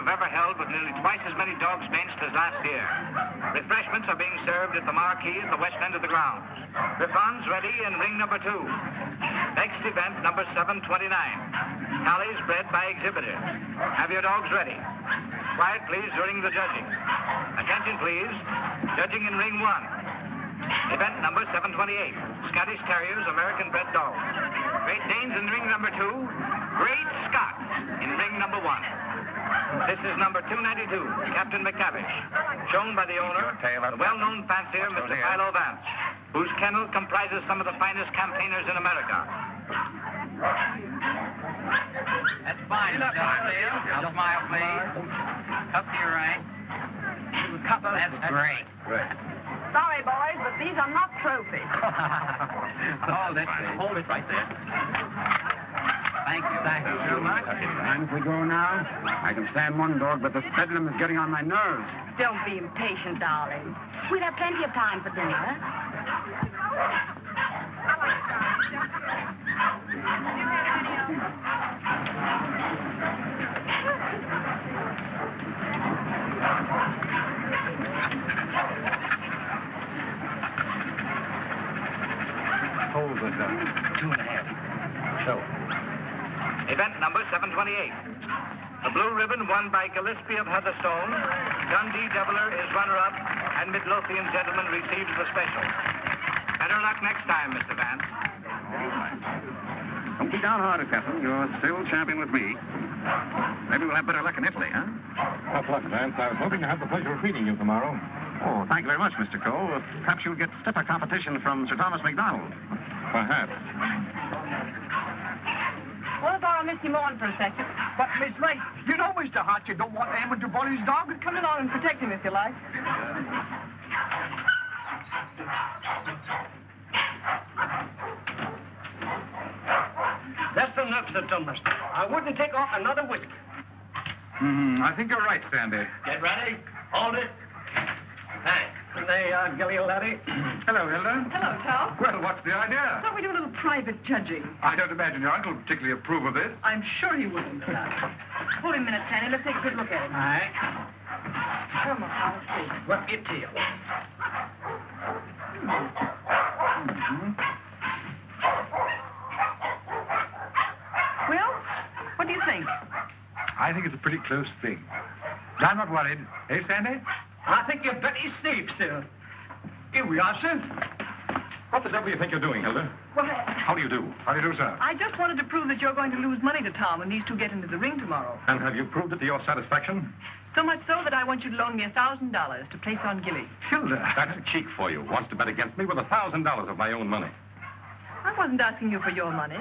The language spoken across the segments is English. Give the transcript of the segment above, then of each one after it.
have ever held with nearly twice as many dogs benched as last year. Refreshments are being served at the marquee at the west end of the grounds. Griffons ready in ring number 2. Next event, number 729. Tallies bred by exhibitors. Have your dogs ready. Quiet, please, during the judging. Attention, please. Judging in ring 1. Event number 728. Scottish Terriers, American bred dogs. Great Danes in ring number 2. Great Scots in ring number 1. This is number 292, Captain McTavish, shown by the owner, the well-known fancier, Mr. Philo Vance, whose kennel comprises some of the finest campaigners in America. That's fine, Mr. Now smile, please. Up to your right. That's great. Sorry, boys, but these are not trophies. Hold it. Hold it right there. Thank you so much. And if we go now, I can stand one dog, but this bedlam is getting on my nerves. Don't be impatient, darling. We'll have plenty of time for dinner. Hold the gun. 2.5. So. Event number 728. The blue ribbon won by Gillespie of Heatherstone. Dundee Deviler is runner-up, and Midlothian gentleman receives the special. Better luck next time, Mr. Vance. Don't be downhearted, Captain. You're still champion with me. Maybe we'll have better luck in Italy, huh? Tough luck, Vance. I was hoping to have the pleasure of meeting you tomorrow. Oh, thank you very much, Mr. Cole. Perhaps you'll get stiffer competition from Sir Thomas MacDonald. Perhaps. Want to borrow Missy Morn for a second? But, Miss Wright, you know, Mr. Hart, you don't want Eamon to borrow his dog. Come along and protect him if you like. That's enough, Sir Thomas. I wouldn't take off another whisk. I think you're right, Sandy. Get ready. Hold it. Thanks. There you are, Gilly, laddie. Hello, Hilda. Hello, Tom. Well, what's the idea? Thought we'd do a little private judging. I don't imagine your uncle would particularly approve of this. I'm sure he wouldn't. Hold him a minute, Sandy. Let's take a good look at him. All right. Come on, let's see. What's your tail? Well, what do you think? I think it's a pretty close thing. I'm not worried. Hey, Sandy? I think you're better safe, sir. Here we are, sir. What the devil do you think you're doing, Hilda? Well, How do you do? How do you do, sir? I just wanted to prove that you're going to lose money to Tom when these two get into the ring tomorrow. And have you proved it to your satisfaction? So much so that I want you to loan me $1,000 to place on Gilly. Hilda. That's a cheek for you. Wants to bet against me with $1,000 of my own money. I wasn't asking you for your money.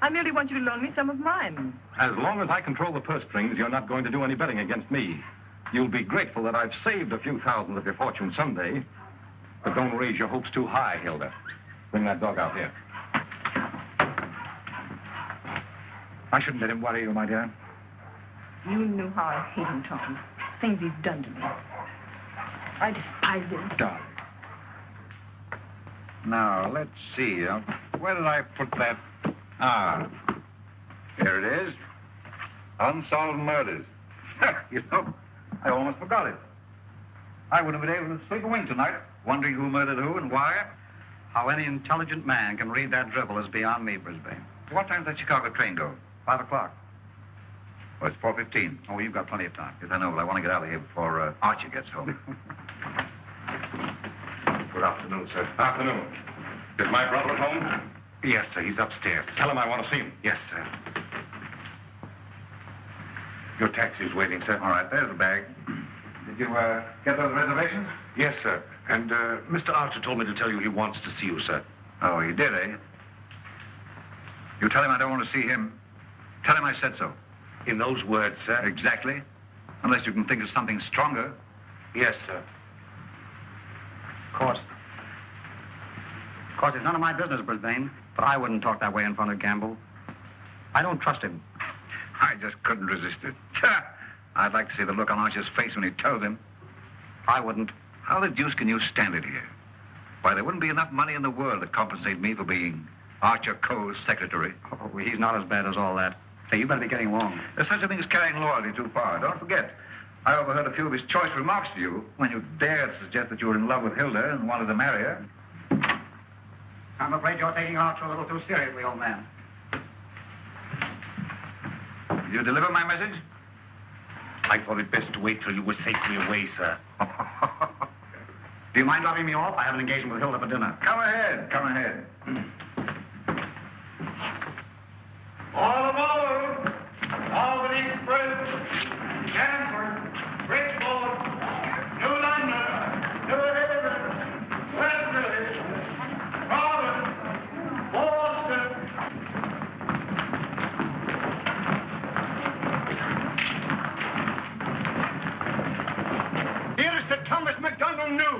I merely want you to loan me some of mine. As long as I control the purse strings, you're not going to do any betting against me. You'll be grateful that I've saved a few thousand of your fortune someday. But don't raise your hopes too high, Hilda. Bring that dog out here. I shouldn't let him worry you, my dear. You knew how I hate him, Tom. Things he's done to me. I despise him. Darling. Now, let's see. Where did I put that? Ah, here it is. Unsolved murders. You know, I almost forgot it. I wouldn't have been able to sleep a wink tonight, wondering who murdered who and why. How any intelligent man can read that dribble is beyond me, Brisbane. What time does that Chicago train go? 5 o'clock. Oh, it's 4:15. Oh, you've got plenty of time. Yes, I know, but I want to get out of here before Archie gets home. Good afternoon, sir. Afternoon. Is my brother at home? Yes, sir. He's upstairs. Tell him I want to see him. Yes, sir. Your taxi's waiting, sir. All right, there's the bag. Did you get those reservations? Yes, sir. And Mr. Archer told me to tell you he wants to see you, sir. Oh, you did, eh? You tell him I don't want to see him. Tell him I said so. In those words, sir? Exactly. Unless you can think of something stronger. Yes, sir. Of course, it's none of my business, Brisbane, but I wouldn't talk that way in front of Gamble. I don't trust him. I just couldn't resist it. I'd like to see the look on Archer's face when he tells him. I wouldn't. How the deuce can you stand it here? Why, there wouldn't be enough money in the world to compensate me for being Archer Cole's secretary. Oh, he's not as bad as all that. Say, you better be getting along. There's such a thing as carrying loyalty too far. Don't forget, I overheard a few of his choice remarks to you when you dared suggest that you were in love with Hilda and wanted to marry her. I'm afraid you're taking Archer a little too seriously, old man. Did you deliver my message? I thought it best to wait till you were safely away, sir. Do you mind dropping me off? I have an engagement with Hilda for dinner. Come ahead, come ahead. All aboard! Albany Express, Stanford, Bridgeport, New London, New Haven, Westbury, Providence, Boston. Here is Sir Thomas MacDonald New.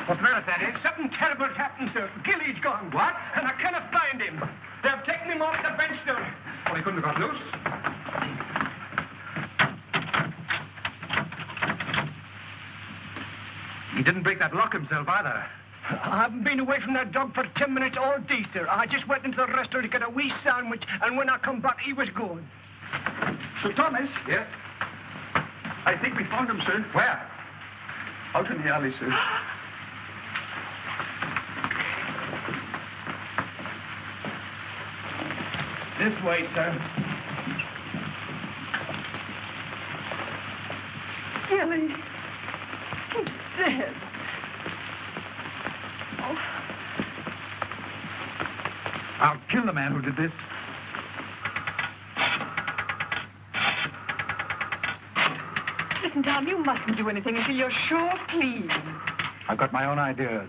What's the matter, Sandy? Something terrible has happened, sir. Gilly's gone. What? And I cannot find him. They have taken him off the bench, sir. Well, he couldn't have got loose. He didn't break that lock himself either. I haven't been away from that dog for 10 minutes all day, sir. I just went into the restaurant to get a wee sandwich, and when I come back, he was gone. Sir Thomas? Yes? I think we found him, sir. Where? Out in the alley, sir. This way, sir. Gilly. He's dead. Oh. I'll kill the man who did this. Listen, Tom, you mustn't do anything until you're sure, please. I've got my own ideas.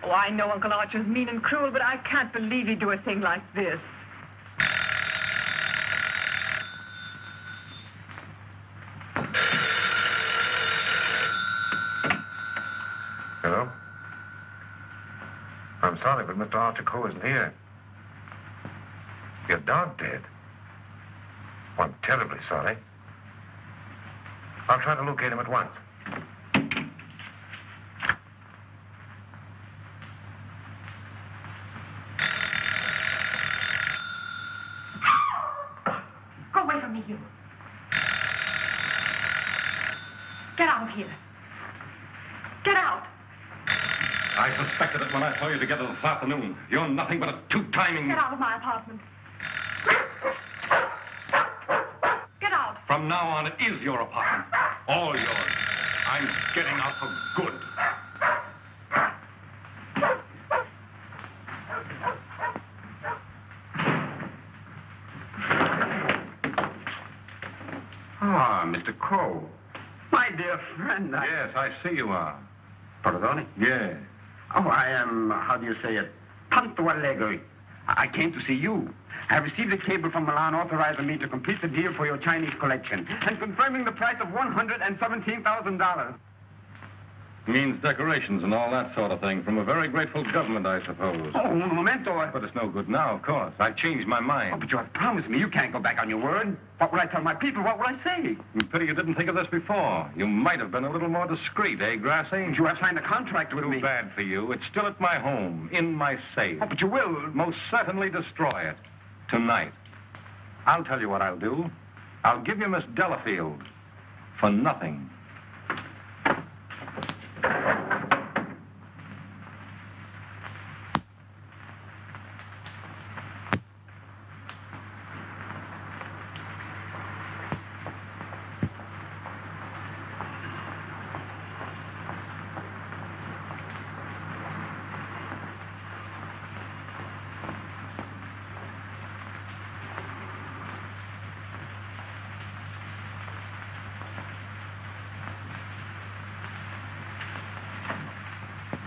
Oh, I know Uncle Archer's mean and cruel, but I can't believe he'd do a thing like this. Hello? I'm sorry, but Mr. Archer Coe isn't here. Your dog dead? Well, I'm terribly sorry. I'll try to locate him at once. Go away from me, you. Get out of here. Get out. I suspected it when I saw you together this afternoon. You're nothing but a two-timing... Get out of my apartment. Get out. From now on, it is your apartment. All yours. I'm getting out for good. Ah, Mr. Coe. My dear friend, Yes, I see you are. Pardon? Yeah. Oh, I am, how do you say it, tanto allegro. I came to see you. I have received a cable from Milan authorizing me to complete the deal for your Chinese collection and confirming the price of $117,000. Means decorations and all that sort of thing from a very grateful government, I suppose. Oh, un momento. But it's no good now, of course. I've changed my Oh, mind. but you have promised me. You can't go back on your word. What would I tell my people? What would I say? Pity you didn't think of this before. You might have been a little more discreet, eh, Grassy? You have signed a contract with me. Too bad for you. It's still at my home, in my safe. Oh, but you will. Most certainly destroy it. Tonight. I'll tell you what I'll do. I'll give you Miss Delafield for nothing.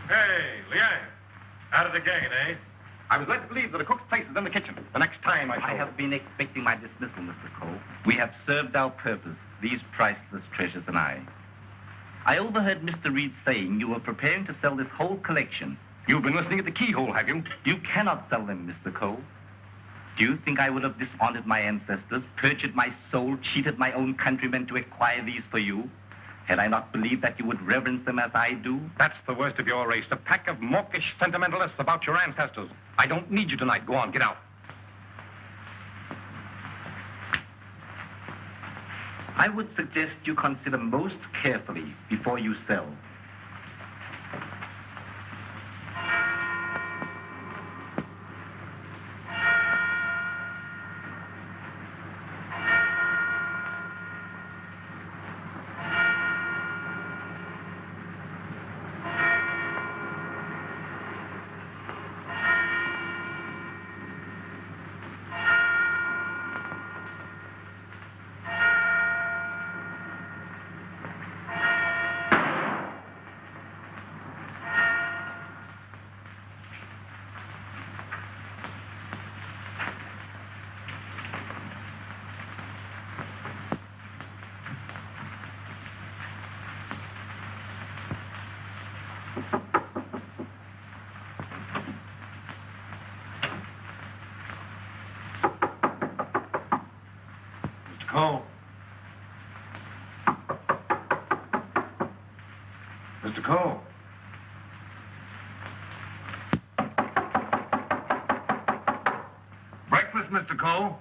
Hey, Liang. Out it again, eh? I was led to believe that a cook's place is in the kitchen. The next time I I have been expecting my dismissal, Mr. Cole. We have served our purpose, these priceless treasures and I. I overheard Mr. Reed saying you were preparing to sell this whole collection. You've been listening at the keyhole, have you? You cannot sell them, Mr. Cole. Do you think I would have dishonored my ancestors, perjured my soul, cheated my own countrymen to acquire these for you? Had I not believed that you would reverence them as I do? That's the worst of your race, a pack of mawkish sentimentalists about your ancestors. I don't need you tonight. Go on, get out. I would suggest you consider most carefully before you sell. Cole. Mr. Cole. Breakfast, Mr. Cole.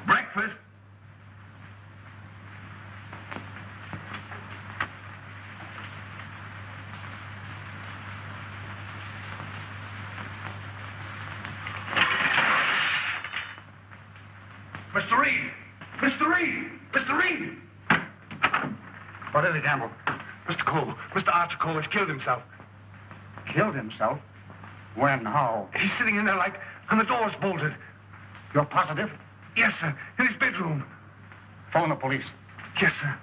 Breakfast. Mr. Reed! Mr. Reed! Mr. Reed! What is it, Gamble? Mr. Cole, Mr. Archer Cole has killed himself. Killed himself? When? How? He's sitting in there like, and the door's bolted. You're positive? Yes, sir, in his bedroom. Phone the police. Yes, sir.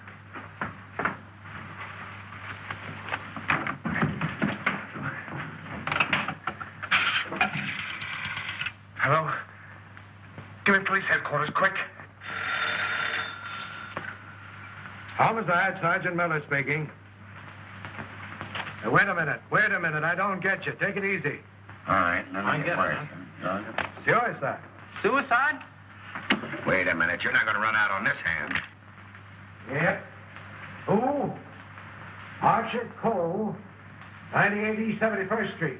Hello? Give me police headquarters, quick. Homicide, Sergeant Miller speaking. Wait a minute. I don't get you. Take it easy. All right, let me get it. Suicide. Suicide? Wait a minute. You're not going to run out on this hand. Yep. Who? Archer Cole, 98 East 71st Street.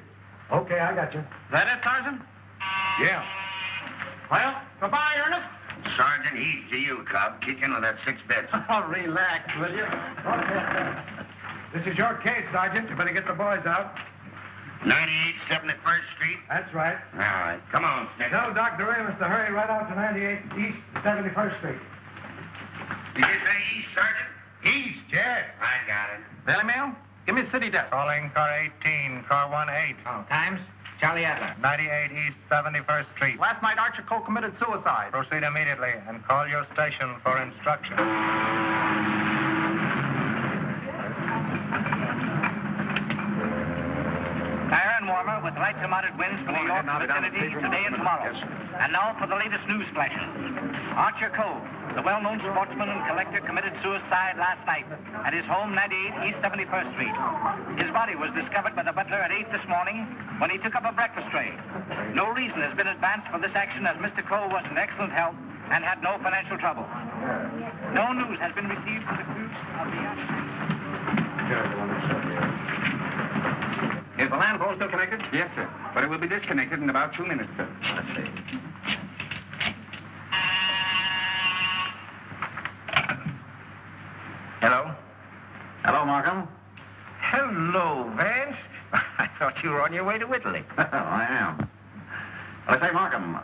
Okay, I got you. That it, Sergeant? Yeah. Well, goodbye, Ernest. Sergeant, he's to you, Cub. Kick in with that 6 bits. Oh, relax, will you? This is your case, Sergeant. You better get the boys out. 98 71st Street? That's right. All right. Come on, Snick. Tell Dr. Amos to hurry right out to 98 East 71st Street. Did you say east, Sergeant? East, yes. I got it. Daily Mail? Give me the city desk. Calling car 18, car 18. Oh, times? Charlie Adler. 98 East 71st Street. Last night, Archer Cole committed suicide. Proceed immediately and call your station for instructions. Iron warmer with light to moderate winds for New York vicinity today and tomorrow. And now for the latest news flashes. Archer Cole, the well-known sportsman and collector, committed suicide last night at his home, 98 East 71st Street. His body was discovered by the butler at 8 this morning when he took up a breakfast tray. No reason has been advanced for this action as Mr. Cole was in excellent health and had no financial trouble. No news has been received from the crew of the Is the land pole still connected? Yes, sir. But it will be disconnected in about 2 minutes, sir. Let's see. Hello? Hello, Markham. Hello, Vance. I thought you were on your way to Italy. I am. Well, I say, Markham,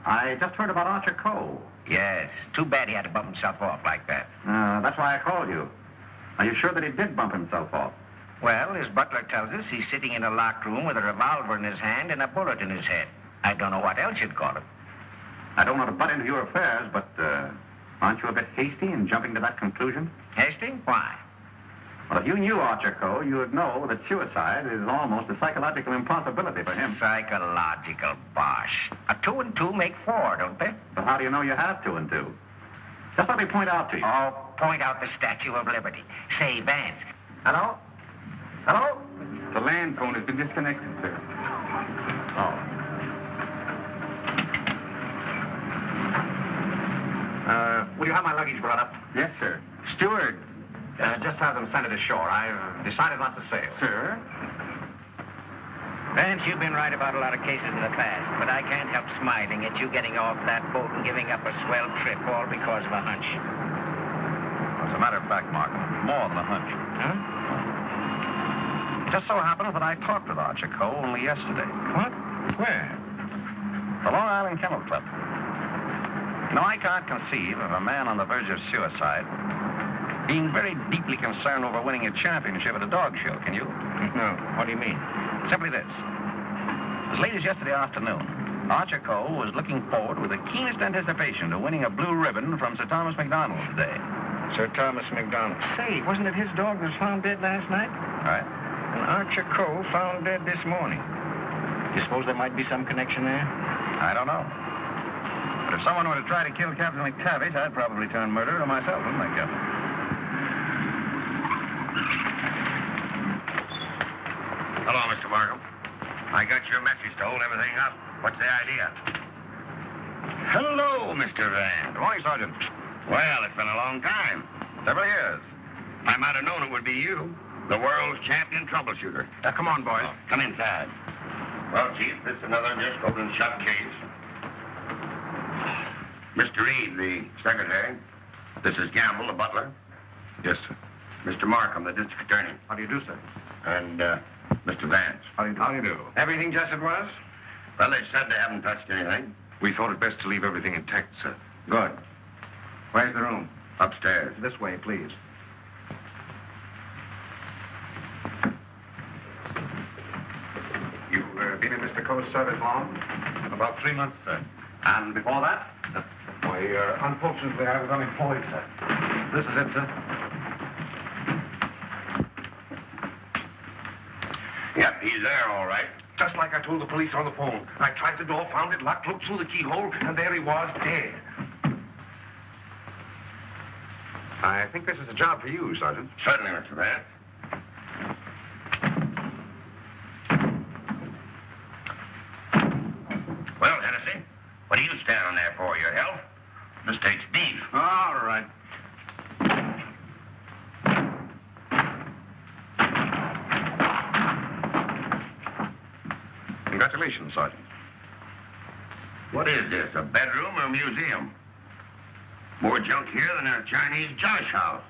I just heard about Archer Cole. Yes. Too bad he had to bump himself off like that. That's why I called you. Are you sure that he did bump himself off? Well, his butler tells us he's sitting in a locked room with a revolver in his hand and a bullet in his head. I don't know what else you'd call it. I don't want to butt into your affairs, but aren't you a bit hasty in jumping to that conclusion? Hasty? Why? Well, if you knew Archer Cole, you would know that suicide is almost a psychological impossibility for him. Psychological bosh. A 2 and 2 make 4, don't they? But how do you know you have 2 and 2? Just let me point out to you. Oh, point out the Statue of Liberty. Say, Vance. Hello? Hello? The land phone has been disconnected, sir. Oh. Will you have my luggage brought up? Yes, sir. Steward, Just have them send it ashore. I've decided not to sail. Sir? Vance, you've been right about a lot of cases in the past, but I can't help smiling at you getting off that boat and giving up a swell trip all because of a hunch. As a matter of fact, Mark, more than a hunch. Huh? It just so happens that I talked with Archer Cole only yesterday. What? Where? The Long Island Kennel Club. Now, I can't conceive of a man on the verge of suicide being very deeply concerned over winning a championship at a dog show, can you? No. What do you mean? Simply this. As late as yesterday afternoon, Archer Cole was looking forward with the keenest anticipation to winning a blue ribbon from Sir Thomas MacDonald today. Sir Thomas MacDonald. Say, wasn't it his dog that was found dead last night? Right? And Archer Cole found dead this morning. You suppose there might be some connection there? I don't know. But if someone were to try to kill Captain McTavish, I'd probably turn murderer myself, wouldn't I, Captain? Hello, Mr. Markham. I got your message to hold everything up. What's the idea? Hello, Mr. Van. Good morning, Sergeant. Well, it's been a long time. Several years. I might have known it would be you, the world's champion troubleshooter. Come on, boys. Come inside. Well, Chief, this is another just open and shut case. Mr. Reed, the secretary. This is Gamble, the butler. Yes, sir. Mr. Markham, the district attorney. How do you do, sir? And, Mr. Vance. How do you do? Everything just as it was? Well, they said they haven't touched anything. We thought it best to leave everything intact, sir. Good. Where's the room? Upstairs. This way, please. You've been in Mr. Cole's service long? About 3 months, sir. And before that? Why, unfortunately, I was unemployed, sir. This is it, sir. Yep, he's there, all right. Just like I told the police on the phone. I tried the door, found it locked, looked through the keyhole, and there he was, dead. I think this is a job for you, Sergeant. Certainly, Mr. Vance. Well, Hennessy, what are you standing there for? Your health? This takes beef. All right. Congratulations, Sergeant. What is this, a bedroom or a museum? More junk here than a Chinese josh house.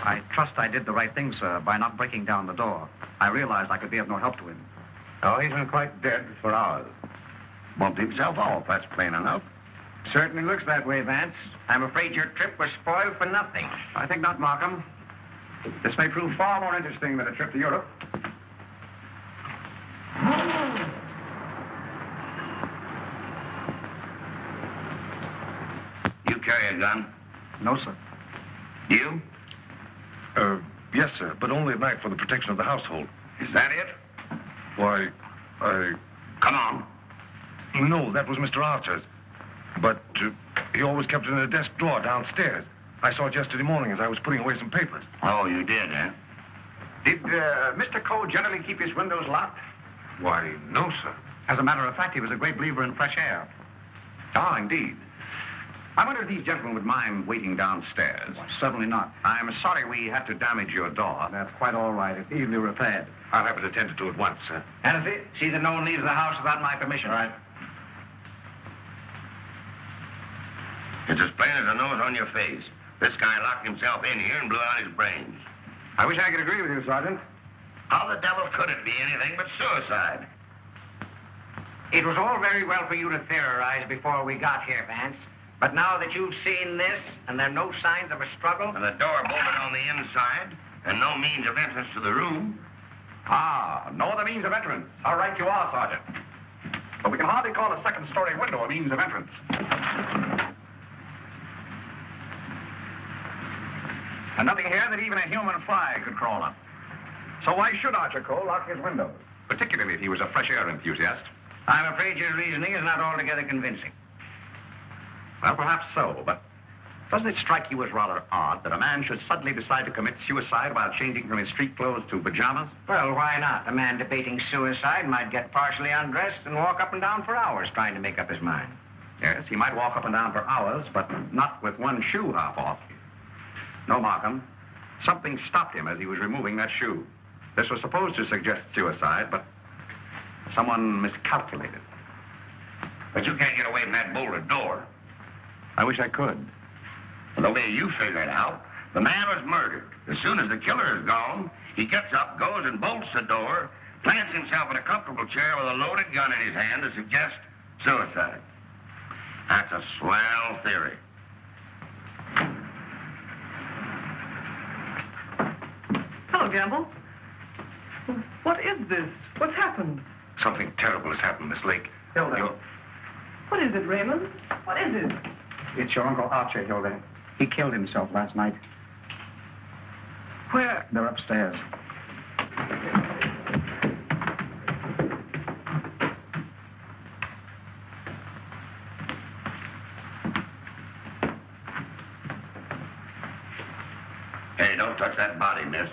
I trust I did the right thing, sir, by not breaking down the door. I realized I could be of no help to him. Oh, he's been quite dead for hours. Bumped himself off, that's plain enough. Certainly looks that way, Vance. I'm afraid your trip was spoiled for nothing. I think not, Markham. This may prove far more interesting than a trip to Europe. You carry a gun? No, sir. You? Yes, sir, but only at night for the protection of the household. Is that it? Why, Come on. No, that was Mr. Archer's. But he always kept it in a desk drawer downstairs. I saw it yesterday morning as I was putting away some papers. Oh, you did, eh? Did Mr. Cole generally keep his windows locked? Why, no, sir. As a matter of fact, he was a great believer in fresh air. Ah, indeed. I wonder if these gentlemen would mind waiting downstairs. Certainly not. I'm sorry we had to damage your door. That's quite all right. It's easily repaired. I'll have it attended to at once, sir. Hennessy, see that no one leaves the house without my permission. All right. It's as plain as a nose on your face. This guy locked himself in here and blew out his brains. I wish I could agree with you, Sergeant. How the devil could it be anything but suicide? It was all very well for you to theorize before we got here, Vance. But now that you've seen this, and there are no signs of a struggle... And the door bolted on the inside, and no means of entrance to the room. Ah, no other means of entrance. How right you are, Sergeant. But we can hardly call a second-story window a means of entrance. And nothing here that even a human fly could crawl up. So why should Archer Cole lock his windows? Particularly if he was a fresh air enthusiast. I'm afraid your reasoning is not altogether convincing. Well, perhaps so, but Doesn't it strike you as rather odd that a man should suddenly decide to commit suicide while changing from his street clothes to pajamas? Well, why not? A man debating suicide might get partially undressed and walk up and down for hours trying to make up his mind. Yes, he might walk up and down for hours, but not with one shoe half off. No, Markham. Something stopped him as he was removing that shoe. This was supposed to suggest suicide, but someone miscalculated. But you can't get away from that bolted door. I wish I could. The way you figure it out, the man was murdered. As soon as the killer is gone, he gets up, goes and bolts the door, plants himself in a comfortable chair with a loaded gun in his hand to suggest suicide. That's a swell theory. Hello, Gamble. What is this? What's happened? Something terrible has happened, Miss Lake. Hilda. What is it, Raymond? What is it? It's your Uncle Archer, Hilda. He killed himself last night. Where? They're upstairs. Hey, don't touch that body, miss.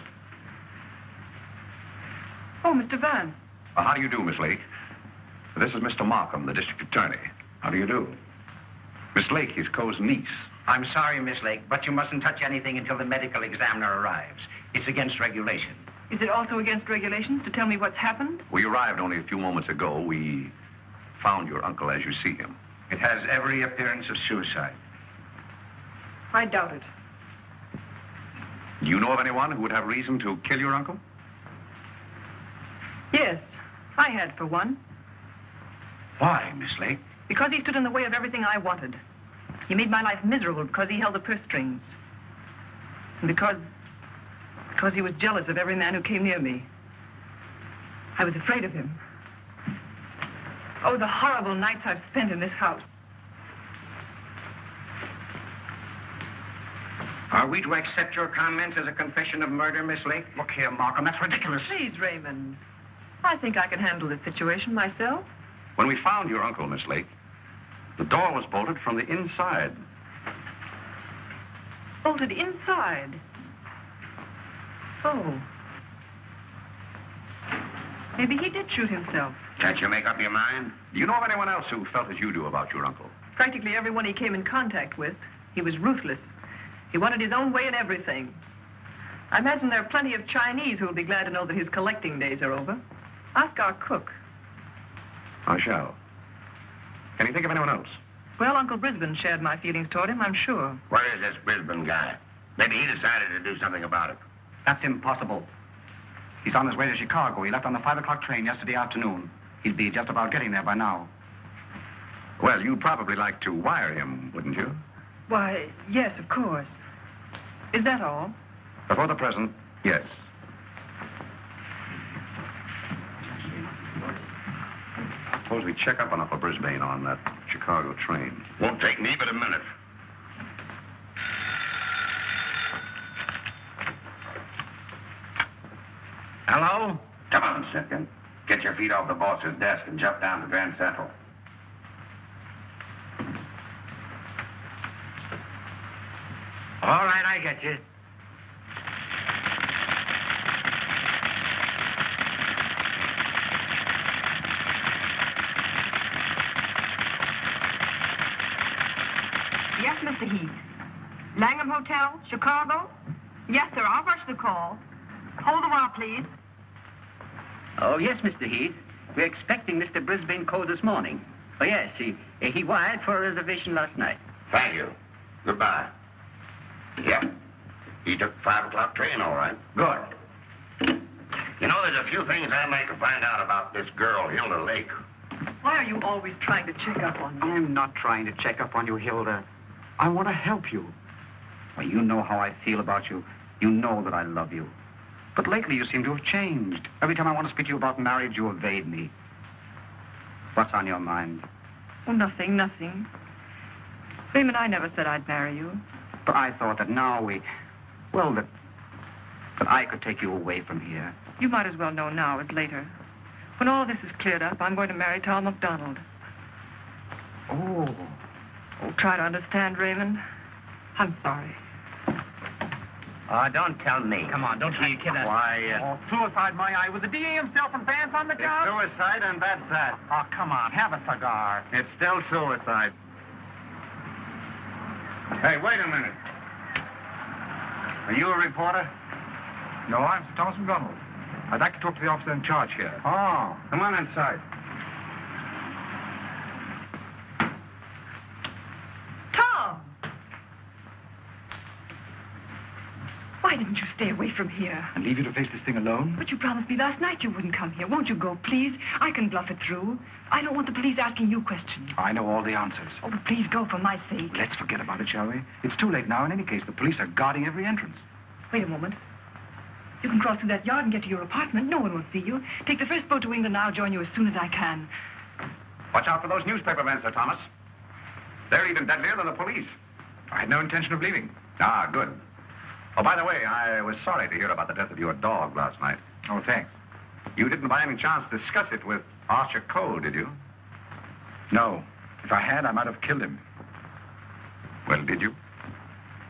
Oh, Mr. Van. How do you do, Miss Lake? This is Mr. Markham, the district attorney. How do you do? Miss Lake, his Coe's niece. I'm sorry, Miss Lake, but you mustn't touch anything until the medical examiner arrives. It's against regulation. Is it also against regulations to tell me what's happened? We arrived only a few moments ago. We found your uncle as you see him. It has every appearance of suicide. I doubt it. Do you know of anyone who would have reason to kill your uncle? Yes, I had for one. Why, Miss Lake? Because he stood in the way of everything I wanted. He made my life miserable because he held the purse strings. And because he was jealous of every man who came near me. I was afraid of him. Oh, the horrible nights I've spent in this house. Are we to accept your comments as a confession of murder, Miss Lake? Look here, Markham, that's ridiculous. Please, Raymond. I think I can handle this situation myself. When we found your uncle, Miss Lake, the door was bolted from the inside. Bolted inside? Oh. Maybe he did shoot himself. Can't you make up your mind? Do you know of anyone else who felt as you do about your uncle? Practically everyone he came in contact with. He was ruthless. He wanted his own way in everything. I imagine there are plenty of Chinese who will be glad to know that his collecting days are over. Ask our cook. I shall. Can you think of anyone else? Well, Uncle Brisbane shared my feelings toward him, I'm sure. Where is this Brisbane guy? Maybe he decided to do something about it. That's impossible. He's on his way to Chicago. He left on the 5 o'clock train yesterday afternoon. He'd be just about getting there by now. Well, you'd probably like to wire him, wouldn't you? Why, yes, of course. Is that all? For the present, yes. Suppose we check up on Upper Brisbane on that Chicago train. Won't take me but a minute. Hello? Come on, Simpkin. Get your feet off the boss's desk and jump down to Grand Central. All right, I get you. Yes, Mr. Heath. Langham Hotel, Chicago? Yes, sir. I'll rush the call. Hold a while, please. Oh, yes, Mr. Heath. We're expecting Mr. Brisbane Coe this morning. Oh, yes, he wired for a reservation last night. Thank you. Goodbye. Yeah. He took the 5 o'clock train, all right. Good. You know, there's a few things I'd like to find out about this girl, Hilda Lake. Why are you always trying to check up on me? I'm not trying to check up on you, Hilda. I want to help you. Well, you know how I feel about you. You know that I love you. But lately you seem to have changed. Every time I want to speak to you about marriage, you evade me. What's on your mind? Oh, nothing, nothing. Raymond, I never said I'd marry you. But I thought that now that I could take you away from here. You might as well know now as later. When all this is cleared up, I'm going to marry Tom McDonald. Oh. Oh, try to understand, Raymond. I'm sorry. Oh, don't tell me. Come on, don't try to kid us. Why, Oh, suicide, my eye. Was the DA himself and Vance on the job? Suicide, and that's that. Oh, come on. Have a cigar. It's still suicide. Hey, wait a minute. Are you a reporter? No, I'm Sir Thomas McDonald. I'd like to talk to the officer in charge here. Oh, come on inside. Tom! Why didn't you stay away from here? And leave you to face this thing alone? But you promised me last night you wouldn't come here. Won't you go, please? I can bluff it through. I don't want the police asking you questions. I know all the answers. Oh, but please go for my sake. Let's forget about it, shall we? It's too late now in any case. The police are guarding every entrance. Wait a moment. You can cross through that yard and get to your apartment. No one will see you. Take the first boat to England. I'll join you as soon as I can. Watch out for those newspaper men, Sir Thomas. They're even deadlier than the police. I had no intention of leaving. Ah, good. Oh, by the way, I was sorry to hear about the death of your dog last night. Oh, thanks. You didn't by any chance discuss it with Archer Cole, did you? No. If I had, I might have killed him. Well, did you?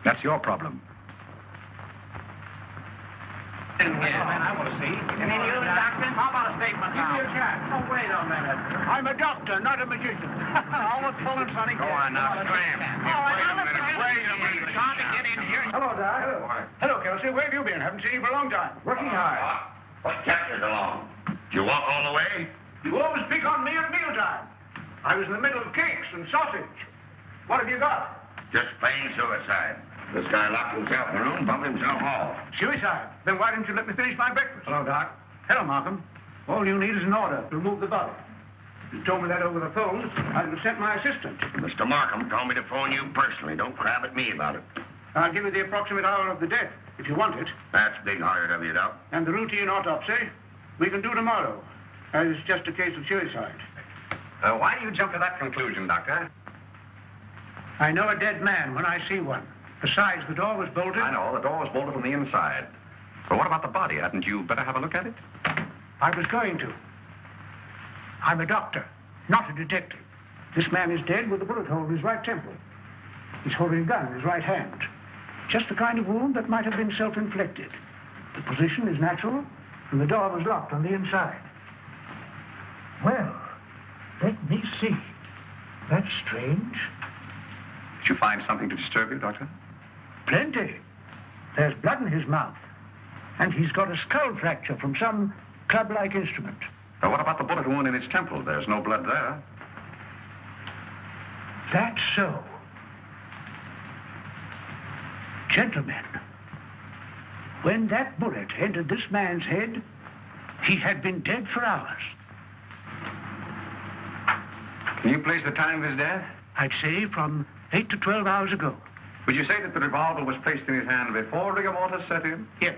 That's your problem. I want to see. And then you, doctor? How about a statement now? Give me a chance. Oh, wait a minute. I'm a doctor, not a magician. Almost pulling funny. Go on now, scram. Wait a minute. Trying to get in here. Hello, Doc. Hello, Kelsey. Where have you been? Haven't seen you for a long time. Working hard. What kept you so long? Did you walk all the way? You always pick on me at mealtime. I was in the middle of cakes and sausage. What have you got? Just plain suicide. This guy locked himself in the room, bumped himself off. Suicide. Then why didn't you let me finish my breakfast? Hello, Doc. Hello, Markham. All you need is an order to remove the body. If you told me that over the phone, I'd have sent my assistant. Mr. Markham told me to phone you personally. Don't crab at me about it. I'll give you the approximate hour of the death, if you want it. That's big-hearted of you, Doc. And the routine autopsy, we can do tomorrow, as it's just a case of suicide. Why do you jump to that conclusion, Doctor? I know a dead man when I see one. Besides, the door was bolted. I know, the door was bolted from the inside. But what about the body? Hadn't you better have a look at it? I was going to. I'm a doctor, not a detective. This man is dead with a bullet hole in his right temple. He's holding a gun in his right hand. Just the kind of wound that might have been self-inflicted. The position is natural, and the door was locked on the inside. Well, let me see. That's strange. Did you find something to disturb you, Doctor? Plenty. There's blood in his mouth. And he's got a skull fracture from some club-like instrument. Now, what about the bullet wound in his temple? There's no blood there. That's so. Gentlemen, when that bullet entered this man's head, he had been dead for hours. Can you place the time of his death? I'd say from 8 to 12 hours ago. Would you say that the revolver was placed in his hand before rigor mortis set in? Yes.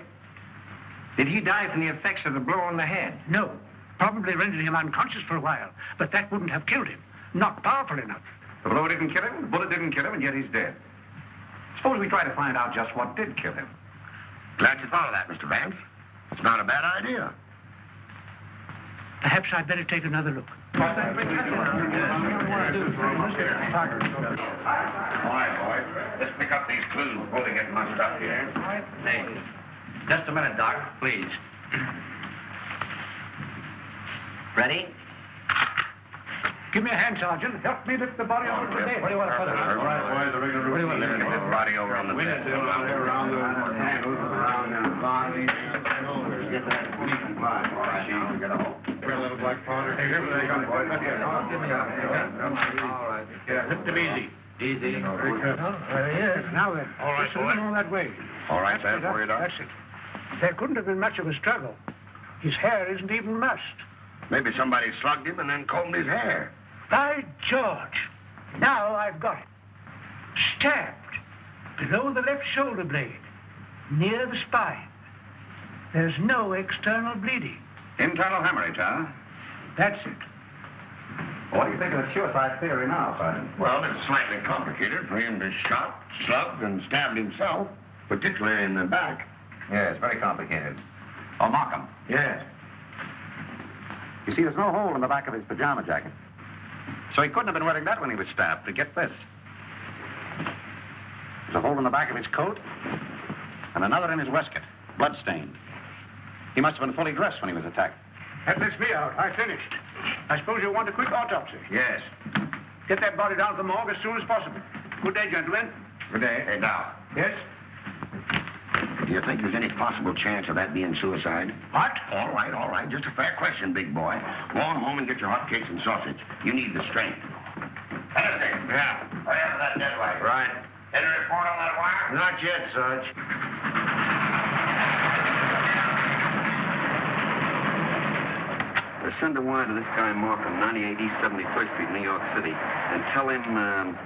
Did he die from the effects of the blow on the head? No. Probably rendered him unconscious for a while, but that wouldn't have killed him. Not powerful enough. The blow didn't kill him, the bullet didn't kill him, and yet he's dead. Suppose we try to find out just what did kill him. Glad you thought of that, Mr. Vance. It's not a bad idea. Perhaps I'd better take another look. All right, boys. Let's pick up these clues before they get munched up here. Hey, just a minute, Doc, please. Ready? Give me a hand, Sergeant. Help me lift the body off the bed. What do you want to put it? All right, boys, the rigor routine. Let's get this body over on the bed. Around the handles, around the body. Get that. Get a hold. Bring a little black powder. Hey, here they come, boys. Give me a all right. Yeah, lift him easy. Easy. Very careful. Yes, now then. All right, just a little more that way. All right, That's that for you, Doc. That's it. There couldn't have been much of a struggle. His hair isn't even mussed. Maybe somebody slugged him and then combed his hair. By George. Now I've got it. Stabbed below the left shoulder blade, near the spine. There's no external bleeding. Internal hemorrhage, huh? That's it. What do you think of the suicide theory now, Sergeant? Well, it's slightly complicated for him to shot, slugged, and stabbed himself, particularly in the back. Yeah, it's very complicated. Oh, Markham. Yes. You see, there's no hole in the back of his pajama jacket. So he couldn't have been wearing that when he was stabbed. But get this. There's a hole in the back of his coat and another in his waistcoat, blood-stained. He must have been fully dressed when he was attacked. That lets me out. I finished. I suppose you'll want a quick autopsy. Yes. Get that body down to the morgue as soon as possible. Good day, gentlemen. Good day. Hey, now, Yes? do you think there's any possible chance of that being suicide? What? All right. Just a fair question, big boy. Go on home and get your hotcakes and sausage. You need the strength. Anything? Yeah. Hurry up with that dead light. Right. Any report on that wire? Not yet, Sarge. Send a wire to this guy Markham, 98 East 71st Street, New York City, and tell him,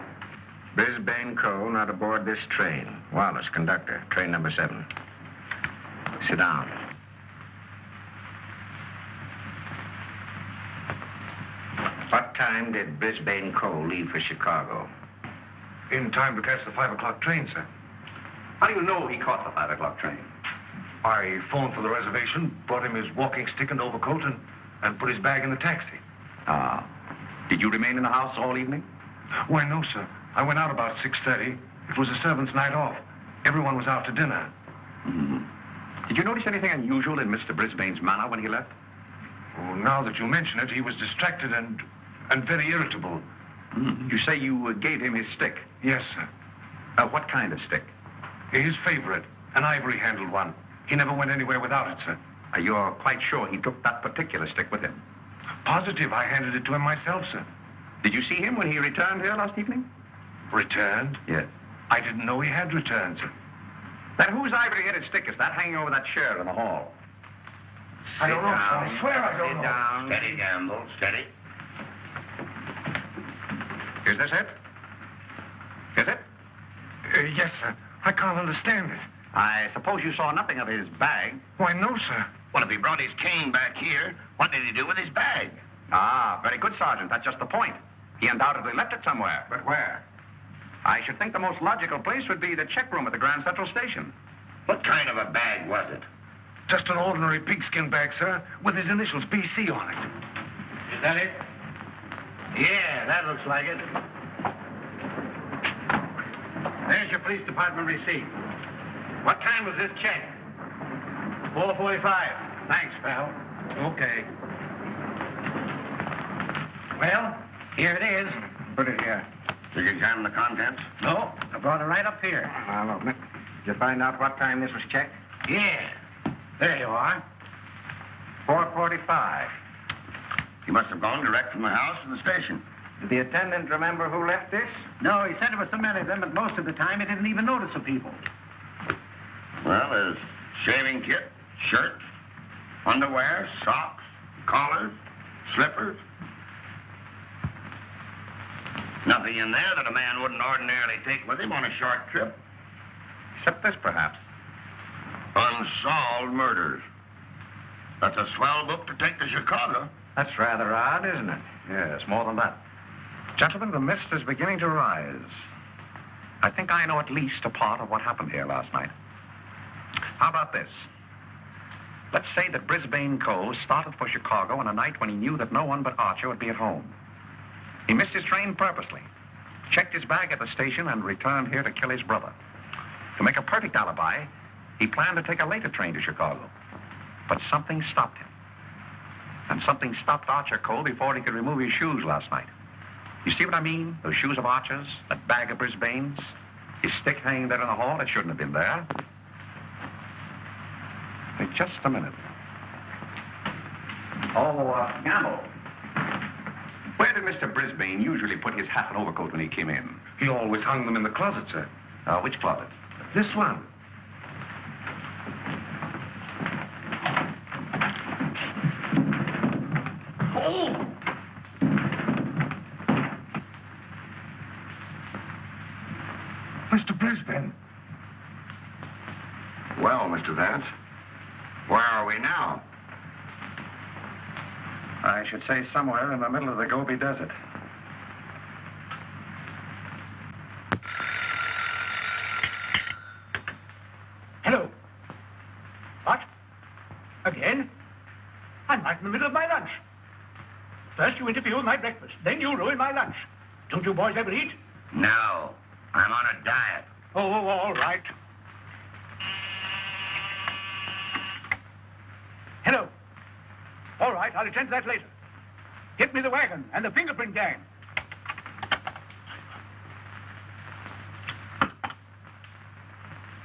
Brisbane Cole not aboard this train. Wallace, conductor, train number 7. Sit down. What time did Brisbane Cole leave for Chicago? In time to catch the 5 o'clock train, sir. How do you know he caught the 5 o'clock train? I phoned for the reservation, brought him his walking stick and overcoat, and put his bag in the taxi. Ah. Did you remain in the house all evening? Why, no, sir. I went out about 6:30. It was a servant's night off. Everyone was out to dinner. Mm-hmm. Did you notice anything unusual in Mr. Brisbane's manner when he left? Oh, now that you mention it, he was distracted and very irritable. Mm-hmm. You say you gave him his stick? Yes, sir. What kind of stick? His favorite, an ivory-handled one. He never went anywhere without it, sir. You're quite sure he took that particular stick with him? Positive. I handed it to him myself, sir. Did you see him when he returned here last evening? Returned? Yes. I didn't know he had returned, sir. Then whose ivory-headed stick is that hanging over that chair in the hall? I don't know, sir. I swear I don't Sit know. down. Steady, Gamble, steady. Is this it? Is it? Yes, sir. I can't understand it. I suppose you saw nothing of his bag. Why, no, sir. Well, if he brought his cane back here, what did he do with his bag? Ah, very good, Sergeant. That's just the point. He undoubtedly left it somewhere. But where? I should think the most logical place would be the check room at the Grand Central Station. What kind of a bag was it? Just an ordinary pigskin bag, sir, with his initials BC on it. Is that it? Yeah, that looks like it. There's your police department receipt. What time was this check? 4:45. Thanks, pal. Okay. Well, here it is. Put it here. Did you examine the contents? No, I brought it right up here. Now, look, did you find out what time this was checked? Yeah. There you are. 4:45. He must have gone direct from the house to the station. Did the attendant remember who left this? No, he said there were so many of them, but most of the time he didn't even notice the people. Well, there's shaving kit, shirt, underwear, socks, collars, slippers. Nothing in there that a man wouldn't ordinarily take with him on a short trip. Except this, perhaps. Unsolved murders. That's a swell book to take to Chicago. That's rather odd, isn't it? Yes, more than that. Gentlemen, the mist is beginning to rise. I think I know at least a part of what happened here last night. How about this? Let's say that Brisbane Cole started for Chicago on a night when he knew that no one but Archer would be at home. He missed his train purposely, checked his bag at the station, and returned here to kill his brother. To make a perfect alibi, he planned to take a later train to Chicago. But something stopped him. And something stopped Archer Cole before he could remove his shoes last night. You see what I mean? Those shoes of Archer's, that bag of Brisbane's, his stick hanging there in the hall, it shouldn't have been there. Wait just a minute. Oh, Gamble. Where did Mr. Brisbane usually put his hat and overcoat when he came in? He always hung them in the closet, sir. Which closet? This one. Oh! Mr. Brisbane. Well, Mr. Vance, where are we now? I should say somewhere in the middle of the Gobi Desert. Hello. What? Again? I'm right in the middle of my lunch. First you interfere with my breakfast, then you ruin my lunch. Don't you boys ever eat? No, I'm on a diet. Oh, all right. Hello. All right, I'll attend to that later. Get me the wagon and the fingerprint gang.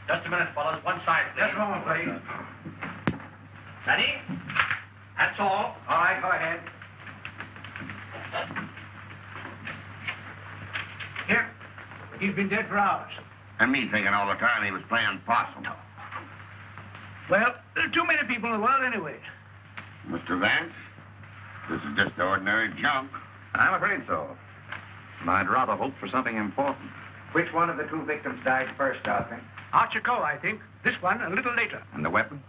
Just a minute, fellas. One side, please. Just a moment, please. Ready? That's all. All right, go ahead. Here. He's been dead for hours. And me thinking all the time he was playing possum. Well, there are too many people in the world anyway. Mr. Vance, this is just ordinary junk. I'm afraid so. And I'd rather hope for something important. Which one of the two victims died first, Osmond? Archer Coe, I think. This one a little later. And the weapon?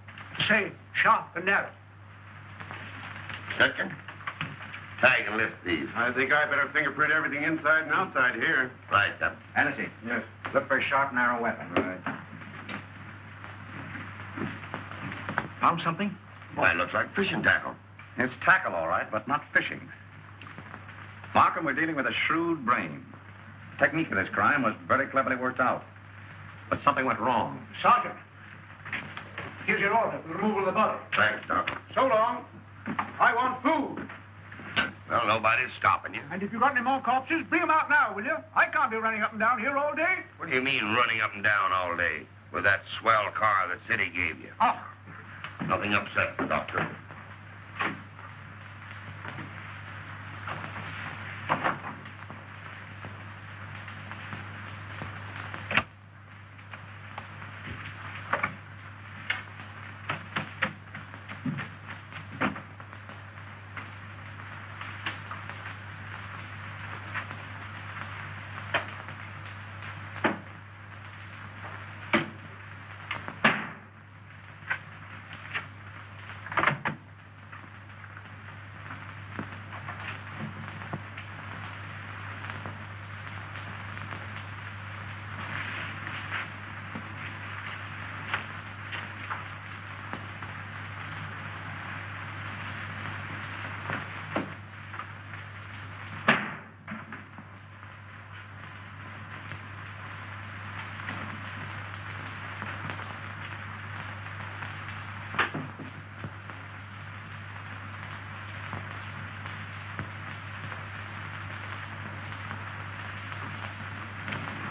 Same, sharp and narrow. Second, tag and lift these. I think I better fingerprint everything inside and outside here. Right, then. Hennessy. Yes. Look for a sharp, narrow weapon. Right. Found something? Why, it looks like fishing tackle. It's tackle, all right, but not fishing. Markham, we're dealing with a shrewd brain. The technique of this crime was very cleverly worked out. But something went wrong. Sergeant, here's your order for the removal of the body. Thanks, Doc. So long. I want food. Well, nobody's stopping you. And if you've got any more corpses, bring them out now, will you? I can't be running up and down here all day. What do you mean running up and down all day with that swell car the city gave you? Oh, Nothing upset the doctor.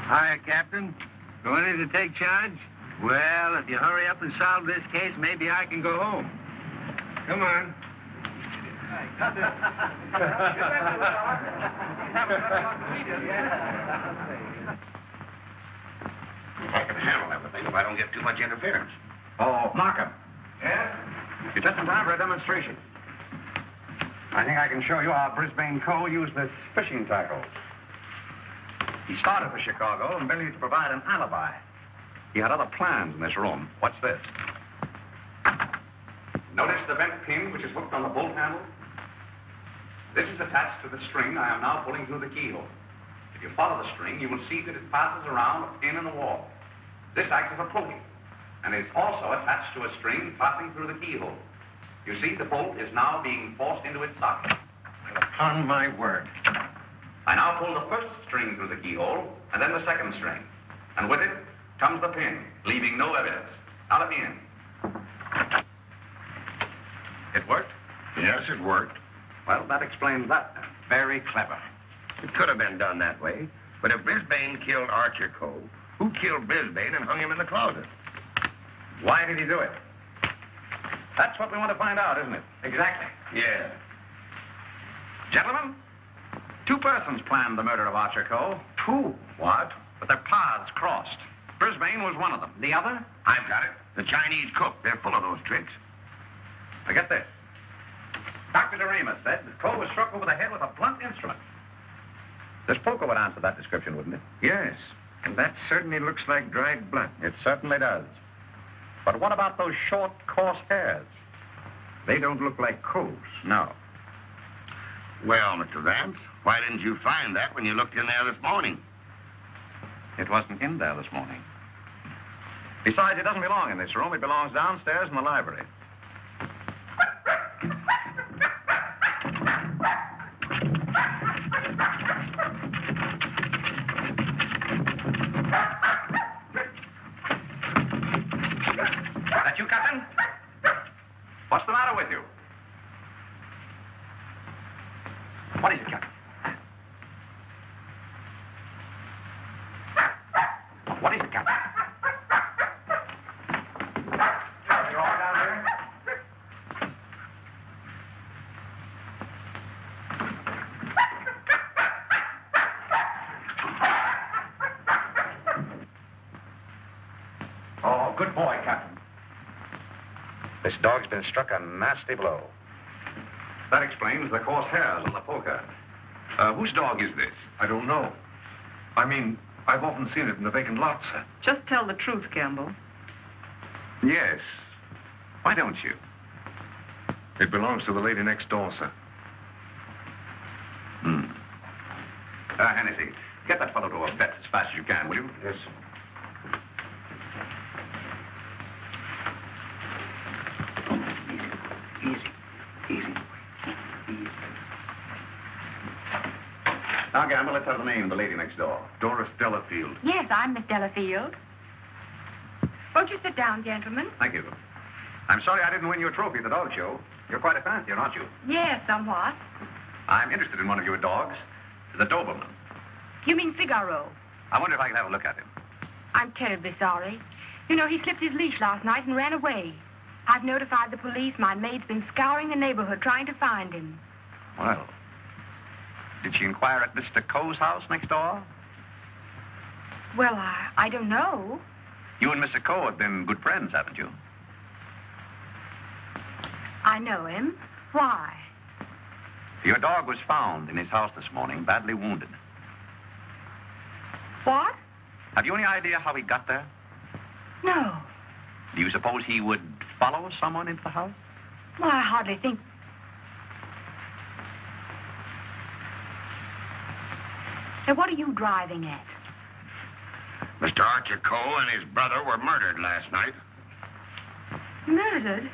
Hiya, Captain. Going in to take charge? Well, if you hurry up and solve this case, maybe I can go home. Come on. I can handle everything if I don't get too much interference. Oh, Markham, Yes? you're just in time for a demonstration. I think I can show you how Brisbane Coe used this fishing tackle. He started for Chicago and merely to provide an alibi. He had other plans in this room. What's this? Notice the bent pin which is hooked on the bolt handle? This is attached to the string I am now pulling through the keyhole. If you follow the string, you will see that it passes around a pin in the wall. This acts as a pulley, and is also attached to a string passing through the keyhole. You see, the bolt is now being forced into its socket. Upon my word. I now pull the first string through the keyhole, and then the second string. And with it comes the pin, leaving no evidence. Now let me in. It worked? Yes, it worked. Well, that explains that. Very clever. It could have been done that way. But if Brisbane killed Archer Coe, who killed Brisbane and hung him in the closet? Why did he do it? That's what we want to find out, isn't it? Exactly. Yeah. Gentlemen, two persons planned the murder of Archer Coe. Two. What? But their paths crossed. Brisbane was one of them. The other? I've got it. The Chinese cook. They're full of those tricks. Now get this. Dr. Doremus said that Coe was struck over the head with a blunt instrument. This poker would answer that description, wouldn't it? Yes. And that certainly looks like dried blood. It certainly does. But what about those short, coarse hairs? They don't look like Coe's. No. Well, Mr. Vance, why didn't you find that when you looked in there this morning? It wasn't in there this morning. Besides, it doesn't belong in this room. It belongs downstairs in the library. Good boy, Captain. This dog's been struck a nasty blow. That explains the coarse hairs on the poker. Whose dog is this? I don't know. I mean, I've often seen it in the vacant lot, sir. Just tell the truth, Campbell. Yes. Why don't you? It belongs to the lady next door, sir. Hennessy, get that fellow to a vet as fast as you can, will you? Yes. Easy. Now, Gamble, let's have the name of the lady next door. Doris Delafield. Yes, I'm Miss Delafield. Won't you sit down, gentlemen? Thank you. I'm sorry I didn't win you a trophy at the dog show. You're quite a fancier, aren't you? Yes, somewhat. I'm interested in one of your dogs, the Doberman. You mean Figaro? I wonder if I can have a look at him. I'm terribly sorry. You know, he slipped his leash last night and ran away. I've notified the police. My maid's been scouring the neighborhood trying to find him. Well, did she inquire at Mr. Coe's house next door? Well, I don't know. You and Mr. Coe have been good friends, haven't you? I know him. Why? Your dog was found in his house this morning, badly wounded. What? Have you any idea how he got there? No. Do you suppose he would follow someone into the house? Well, I hardly think... Now, what are you driving at? Mr. Archer Coe and his brother were murdered last night. Murdered?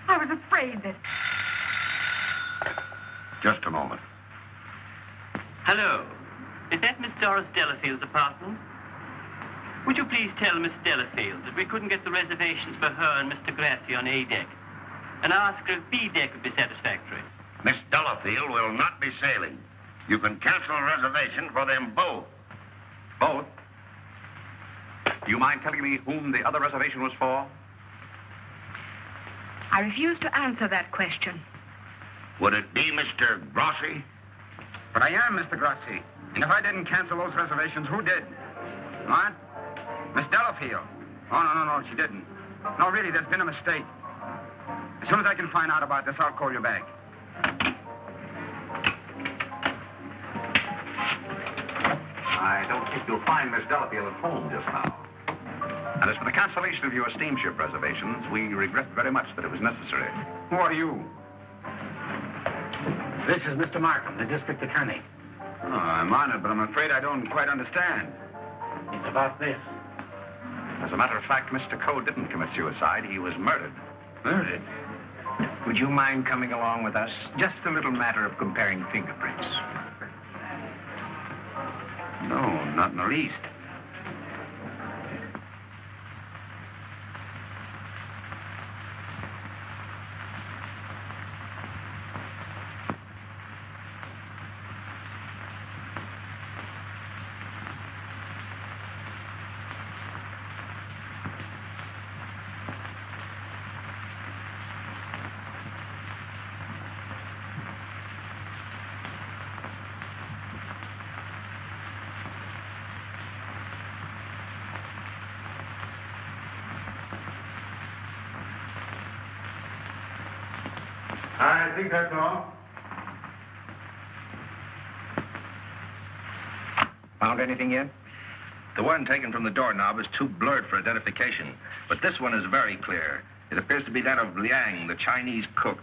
I was afraid that... Just a moment. Hello. Is that Miss Doris Delafield's apartment? Would you please tell Miss Delafield that we couldn't get the reservations for her and Mr. Grassi on A deck, and ask her if B deck would be satisfactory? Miss Delafield will not be sailing. You can cancel a reservation for them both. Both? Do you mind telling me whom the other reservation was for? I refuse to answer that question. Would it be Mr. Grossi? But I am Mr. Grossi. And if I didn't cancel those reservations, who did? What? Miss Delafield. Oh, no, she didn't. No, really, there's been a mistake. As soon as I can find out about this, I'll call you back. I don't think you'll find Miss Delafield at home just now. And as for the cancellation of your steamship reservations, we regret very much that it was necessary. Who are you? This is Mr. Markham, the district attorney. Oh, I'm honored, but I'm afraid I don't quite understand. It's about this. As a matter of fact, Mr. Coe didn't commit suicide. He was murdered. Murdered? Would you mind coming along with us? Just a little matter of comparing fingerprints. No, not in the least. I think that's all. Found anything yet? The one taken from the doorknob is too blurred for identification, but this one is very clear. It appears to be that of Liang, the Chinese cook.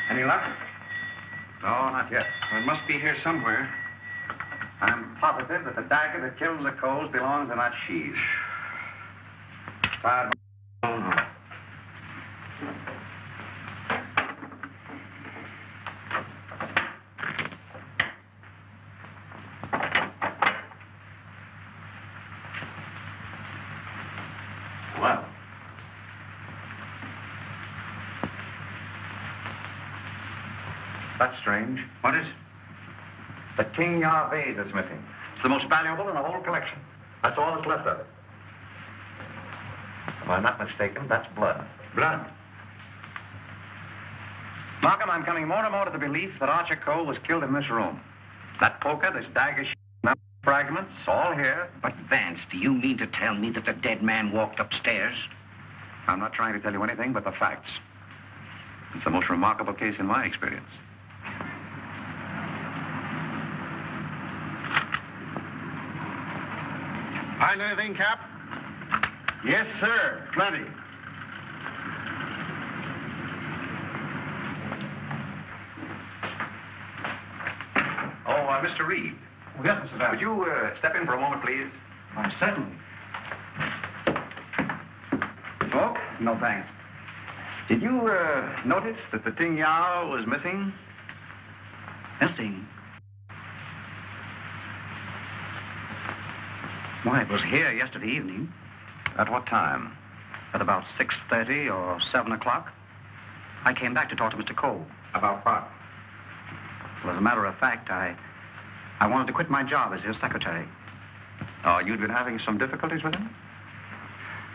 Any luck? No, not yet. Well, it must be here somewhere. I'm positive that the dagger that killed the Coles belongs in that sheath. Bad. That's strange. What is? The King Yar vase is missing. It's the most valuable in the whole collection. That's all that's left of it. If I'm not mistaken, that's blood. Blood. Markham, I'm coming more and more to the belief that Archer Cole was killed in this room. That poker, this dagger, fragments, all here. But, Vance, do you mean to tell me that the dead man walked upstairs? I'm not trying to tell you anything but the facts. It's the most remarkable case in my experience. Find anything, Cap? Yes, sir. Plenty. Mr. Reed. Oh, yes, Mr. Vance. Would you step in for a moment, please? Certainly. Smoke? No, thanks. Did you notice that the Ting Yao was missing? Missing? Why, it was here yesterday evening. At what time? At about 6:30 or 7 o'clock. I came back to talk to Mr. Cole. About what? Well, as a matter of fact, I wanted to quit my job as his secretary. Oh, you'd been having some difficulties with him?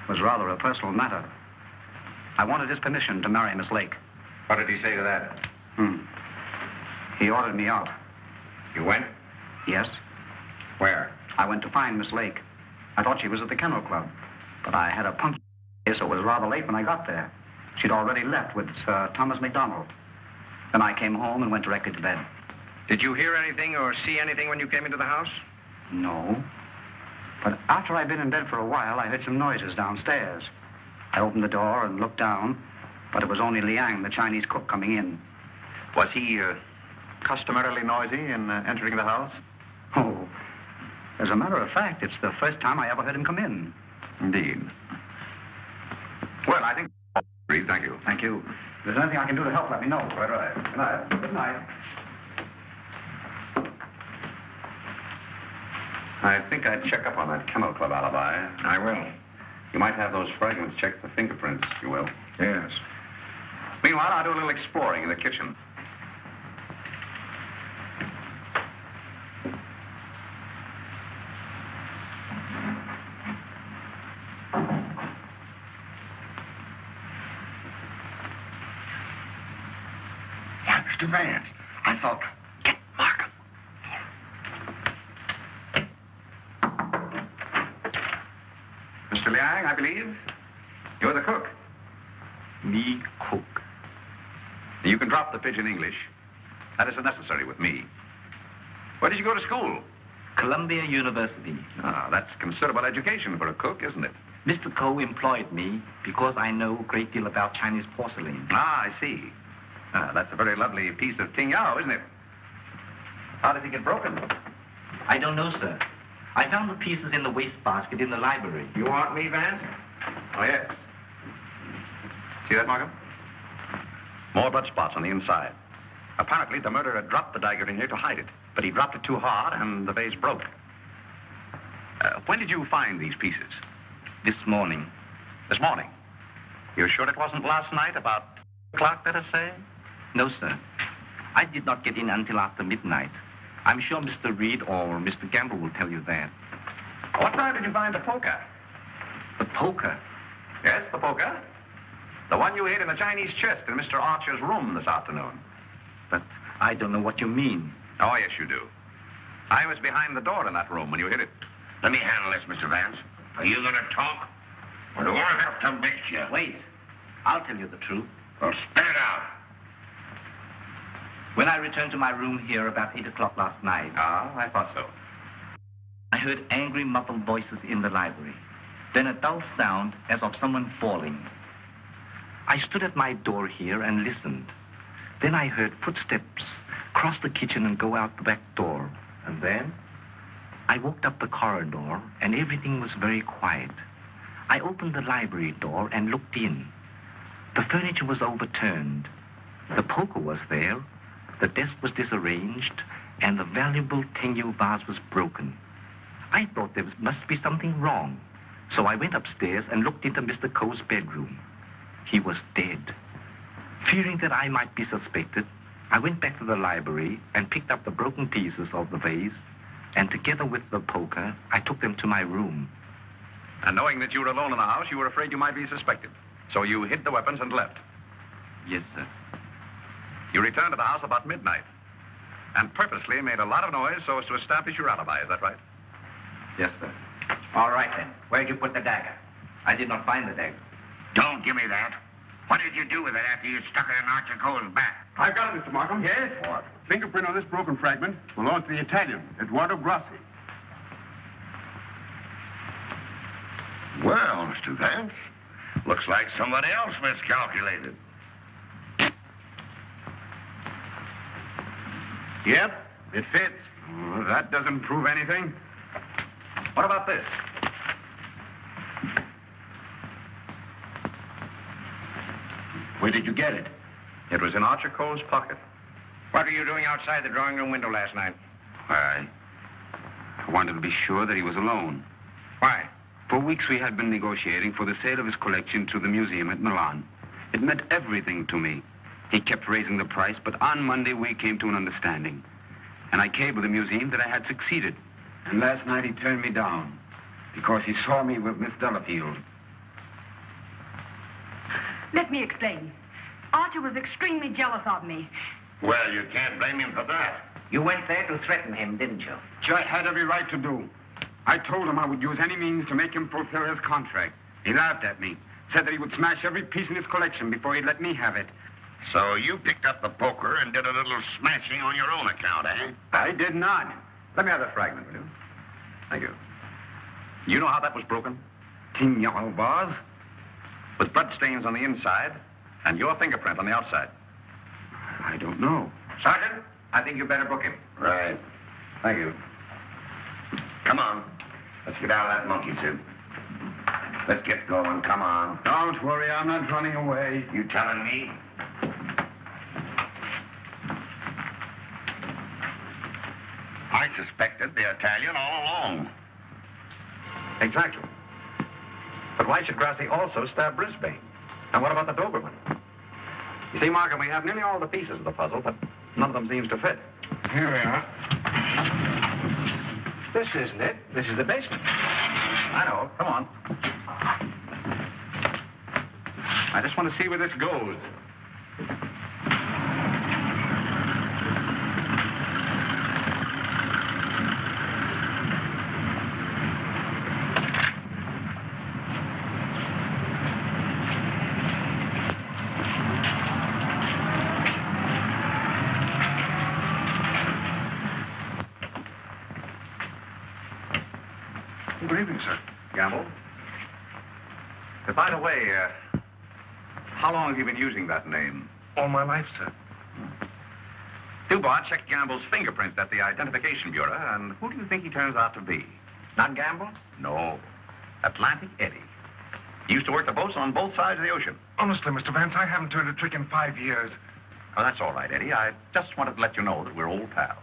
It was rather a personal matter. I wanted his permission to marry Miss Lake. What did he say to that? He ordered me out. You went? Yes. Where? I went to find Miss Lake. I thought she was at the Kennel Club, but I had a puncture, so it was rather late when I got there. She'd already left with Sir Thomas MacDonald. Then I came home and went directly to bed. Did you hear anything or see anything when you came into the house? No. But after I'd been in bed for a while, I heard some noises downstairs. I opened the door and looked down, but it was only Liang, the Chinese cook, coming in. Was he customarily noisy in entering the house? Oh, as a matter of fact, it's the first time I ever heard him come in. Indeed. Well, I think... Reed, thank you. Thank you. If there's anything I can do to help, let me know. Right. Good night. Good night. I think I'd check up on that Kennel Club alibi. I will. You might have those fragments checked for fingerprints, you will. Yes. Meanwhile, I'll do a little exploring in the kitchen. Why, Mr. Vance, I thought... Get Markham. Mr. Liang, I believe. You're the cook. Me cook. You can drop the pidgin English. That isn't necessary with me. Where did you go to school? Columbia University. Ah, that's considerable education for a cook, isn't it? Mr. Coe employed me because I know a great deal about Chinese porcelain. Ah, I see. That's a very lovely piece of Ting Yao, isn't it? How did it get broken? I don't know, sir. I found the pieces in the wastebasket in the library. You want me, Vance? Oh, yes. See that, Markham? More blood spots on the inside. Apparently, the murderer dropped the dagger in here to hide it, but he dropped it too hard, and the vase broke. When did you find these pieces? This morning. This morning? You're sure it wasn't last night, about 2 o'clock, let us say? No, sir. I did not get in until after midnight. I'm sure Mr. Reed or Mr. Gamble will tell you that. What time did you find the poker? The poker? Yes, the poker. The one you hid in the Chinese chest in Mr. Archer's room this afternoon. But I don't know what you mean. Oh, yes, you do. I was behind the door in that room when you hid it. Let me handle this, Mr. Vance. Are you going to talk? Or do I have to make you? Wait. I'll tell you the truth. Well, spit it out. When I returned to my room here about 8 o'clock last night... Ah, I thought so. I heard angry, muffled voices in the library. Then a dull sound as of someone falling. I stood at my door here and listened. Then I heard footsteps cross the kitchen and go out the back door. And then I walked up the corridor and everything was very quiet. I opened the library door and looked in. The furniture was overturned. The poker was there. The desk was disarranged, and the valuable Tenyu vase was broken. I thought there must be something wrong, so I went upstairs and looked into Mr. Coe's bedroom. He was dead. Fearing that I might be suspected, I went back to the library and picked up the broken pieces of the vase, and together with the poker, I took them to my room. And knowing that you were alone in the house, you were afraid you might be suspected. So you hid the weapons and left. Yes, sir. You returned to the house about midnight and purposely made a lot of noise so as to establish your alibi. Is that right? Yes, sir. All right, then. Where'd you put the dagger? I did not find the dagger. Don't give me that. What did you do with it after you stuck it in Archer Cole's back? I've got it, Mr. Markham. Yes? What? Fingerprint on this broken fragment belongs to the Italian, Eduardo Grassi. Well, Mr. Vance, looks like somebody else miscalculated. Yep, it fits. Oh, that doesn't prove anything. What about this? Where did you get it? It was in Archer Cole's pocket. What were you doing outside the drawing room window last night? I wanted to be sure that he was alone. Why? For weeks we had been negotiating for the sale of his collection to the museum at Milan. It meant everything to me. He kept raising the price, but on Monday we came to an understanding. And I cabled the museum that I had succeeded. And last night he turned me down because he saw me with Miss Delafield. Let me explain. Archer was extremely jealous of me. Well, you can't blame him for that. You went there to threaten him, didn't you? Which I had every right to do. I told him I would use any means to make him fulfill his contract. He laughed at me, said that he would smash every piece in his collection before he'd let me have it. So you picked up the poker and did a little smashing on your own account, eh? I did not. Let me have that fragment, will you? Thank you. You know how that was broken? Tignol vase? With blood stains on the inside and your fingerprint on the outside. I don't know. Sergeant, I think you better book him. Right. Thank you. Come on. Let's get out of that monkey suit. Let's get going. Come on. Don't worry, I'm not running away. You telling me? I suspected the Italian all along. Exactly. But why should Grassi also stab Brisbane? And what about the Doberman? You see, Markham, we have nearly all the pieces of the puzzle, but none of them seems to fit. Here we are. This isn't it. This is the basement. I know. Come on. I just want to see where this goes. Good evening, sir. Gamble? By the way, how long have you been using that name? All my life, sir. Dubois checked Gamble's fingerprints at the Identification Bureau, and who do you think he turns out to be? Not Gamble? No. Atlantic Eddie. He used to work the boats on both sides of the ocean. Honestly, Mr. Vance, I haven't turned a trick in 5 years. Oh, that's all right, Eddie. I just wanted to let you know that we're old pals.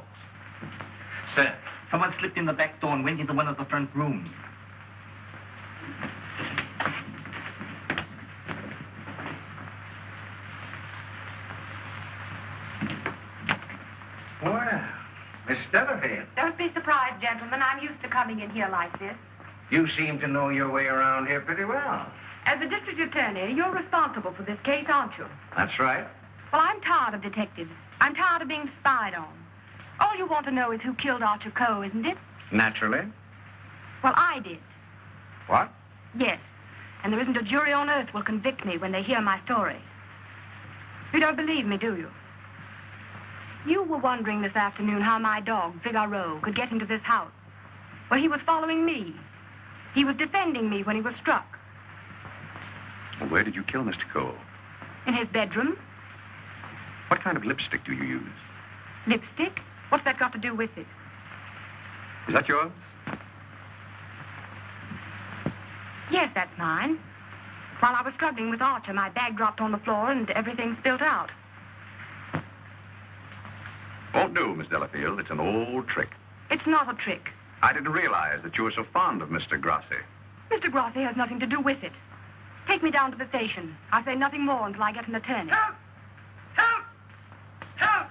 Sir, someone slipped in the back door and went into one of the front rooms. Well, Miss Delafield, Don't be surprised, gentlemen. I'm used to coming in here like this. you seem to know your way around here pretty well. As the district attorney, you're responsible for this case, aren't you? That's right. Well, I'm tired of detectives. I'm tired of being spied on. All you want to know is who killed Archer Coe, isn't it? Naturally. Well, I did. What? Yes. And there isn't a jury on earth will convict me when they hear my story. You don't believe me, do you? You were wondering this afternoon how my dog, Figaro, could get into this house. Well, he was following me. He was defending me when he was struck. Well, where did you kill Mr. Cole? In his bedroom. What kind of lipstick do you use? Lipstick? What's that got to do with it? Is that yours? Yes, that's mine. While I was struggling with Archer, my bag dropped on the floor and everything spilled out. Won't do, Miss Delafield. It's an old trick. It's not a trick. I didn't realize that you were so fond of Mr. Grassi. Mr. Grassi has nothing to do with it. Take me down to the station. I'll say nothing more until I get an attorney. Help! Help! Help!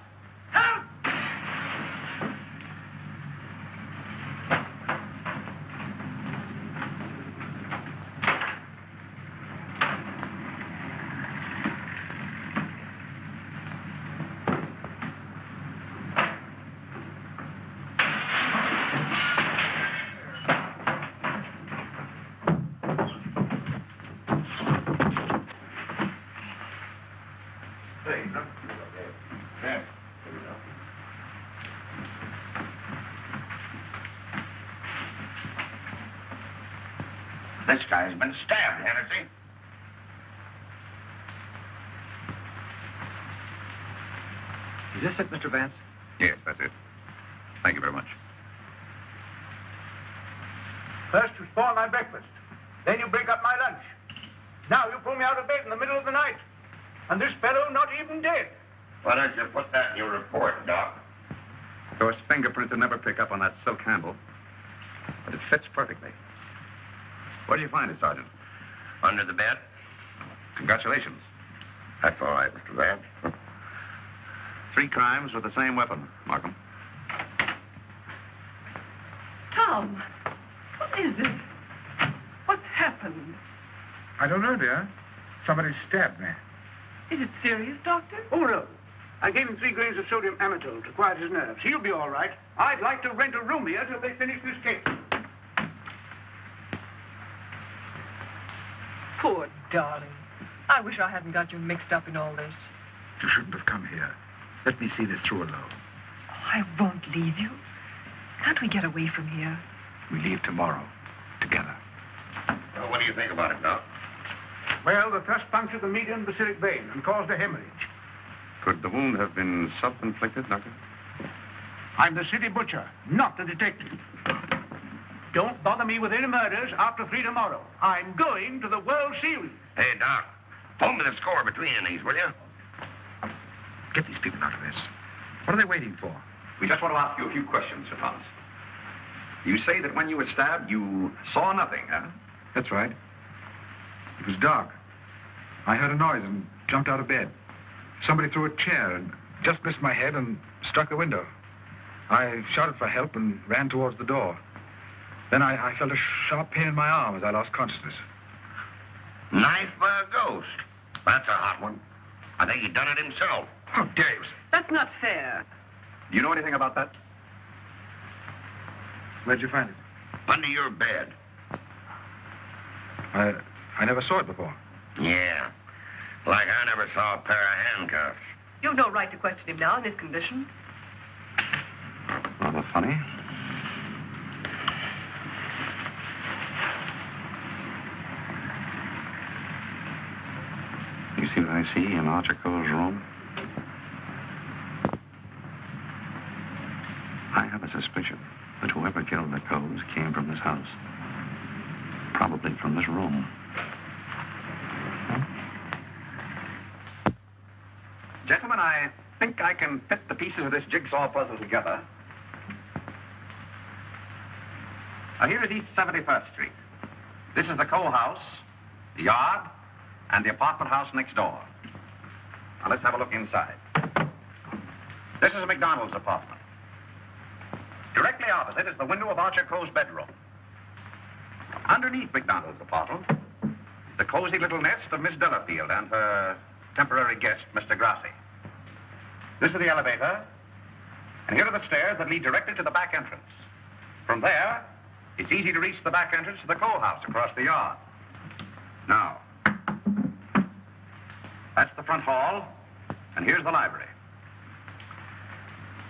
This guy's been stabbed, Hennessy. Is this it, Mr. Vance? Yes, that's it. Thank you very much. First you spoil my breakfast. Then you break up my lunch. Now you pull me out of bed in the middle of the night. And this fellow not even dead. Why don't you put that in your report, Doc? Those fingerprints will never pick up on that silk handle. But it fits perfectly. Where did you find it, Sergeant? Under the bed? Congratulations. That's all right, Mr. Vance. 3 crimes with the same weapon, Markham. Tom, what is it? What's happened? I don't know, dear. Somebody stabbed me. Is it serious, Doctor? Oh, no. I gave him 3 grains of sodium amytal to quiet his nerves. He'll be all right. I'd like to rent a room here till they finish this case. Poor darling. I wish I hadn't got you mixed up in all this. You shouldn't have come here. Let me see this through alone. Oh, I won't leave you. Can't we get away from here? We leave tomorrow. Together. Well, what do you think about it, Doc? Well, the thrust punctured the median basilic vein and caused a hemorrhage. Could the wound have been self-inflicted, Doctor? I'm the city butcher, not the detective. Don't bother me with any murders after 3 tomorrow. I'm going to the World Series. Hey, Doc, hold me the score between these, will you? Get these people out of this. What are they waiting for? We just want to ask you a few questions, Sir Thomas. You say that when you were stabbed, you saw nothing, huh? That's right. It was dark. I heard a noise and jumped out of bed. Somebody threw a chair and just missed my head and struck the window. I shouted for help and ran towards the door. Then I felt a sharp pain in my arm as I lost consciousness. Knife by a ghost. That's a hot one. I think he done it himself. How dare you say? That's not fair. Do you know anything about that? Where'd you find it? Under your bed. I never saw it before. Yeah. Like I never saw a pair of handcuffs. You've no right to question him now in this condition. Rather funny. You see what I see in Archer Cole's room? I have a suspicion that whoever killed the Coles came from this house. Probably from this room. Gentlemen, I think I can fit the pieces of this jigsaw puzzle together. Now, here is East 71st Street. This is the Cole house, the yard, and the apartment house next door. Now, let's have a look inside. This is McDonald's apartment. Directly opposite is the window of Archer Cole's bedroom. Underneath McDonald's apartment, the cozy little nest of Miss Delafield and her temporary guest, Mr. Grassi. This is the elevator, and here are the stairs that lead directly to the back entrance. From there, it's easy to reach the back entrance to the Cole house across the yard. Now, that's the front hall, and here's the library.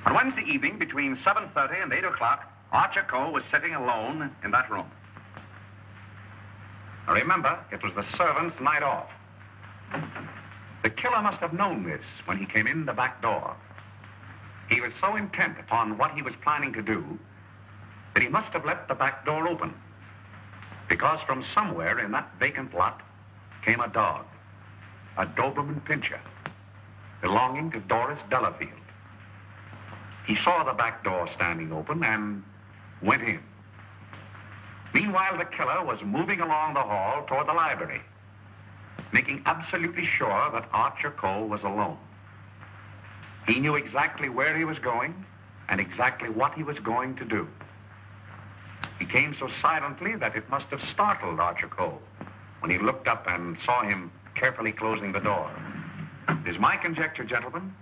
On Wednesday evening, between 7:30 and 8 o'clock, Archer Cole was sitting alone in that room. Now remember, it was the servant's night off. The killer must have known this when he came in the back door. He was so intent upon what he was planning to do that he must have left the back door open, because from somewhere in that vacant lot came a dog, a Doberman Pinscher, belonging to Doris Delafield. He saw the back door standing open and went in. Meanwhile, the killer was moving along the hall toward the library, making absolutely sure that Archer Cole was alone. He knew exactly where he was going and exactly what he was going to do. He came so silently that it must have startled Archer Cole when he looked up and saw him carefully closing the door. It is my conjecture, gentlemen,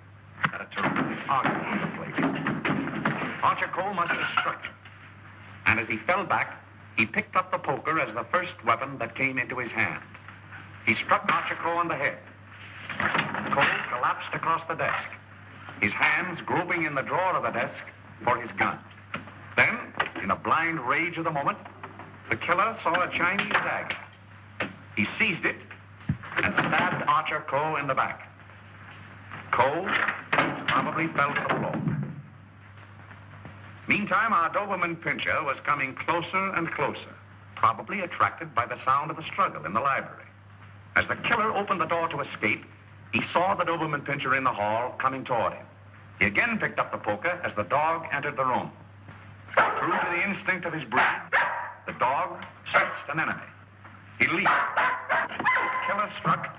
that a terrific argument took place. Archer Cole must have struck him, and as he fell back, he picked up the poker as the first weapon that came into his hand. He struck Archer Cole on the head. Cole collapsed across the desk, his hands groping in the drawer of the desk for his gun. Then, in a blind rage of the moment, the killer saw a Chinese dagger. He seized it and stabbed Archer Coe in the back. Coe probably fell to the floor. Meantime, our Doberman Pinscher was coming closer and closer, probably attracted by the sound of a struggle in the library. As the killer opened the door to escape, he saw the Doberman Pinscher in the hall coming toward him. He again picked up the poker as the dog entered the room. True to the instinct of his breed, the dog sensed an enemy. He leaped. The killer struck,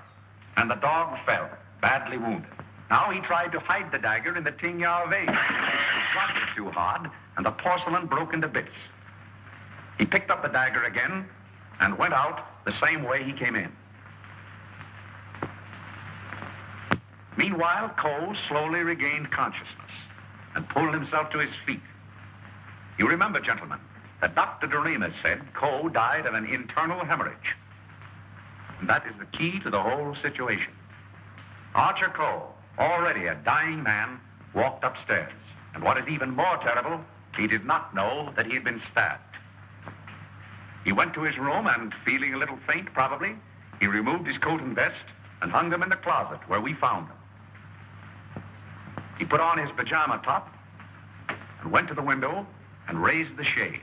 and the dog fell, badly wounded. Now he tried to hide the dagger in the Tingya vase. He dropped it too hard, and the porcelain broke into bits. He picked up the dagger again and went out the same way he came in. Meanwhile, Coe slowly regained consciousness and pulled himself to his feet. You remember, gentlemen, that Dr. Doremus said Coe died of an internal hemorrhage. And that is the key to the whole situation. Archer Coe, already a dying man, walked upstairs. And what is even more terrible, he did not know that he had been stabbed. He went to his room and, feeling a little faint probably, he removed his coat and vest and hung them in the closet where we found them. He put on his pajama top and went to the window and raised the shade.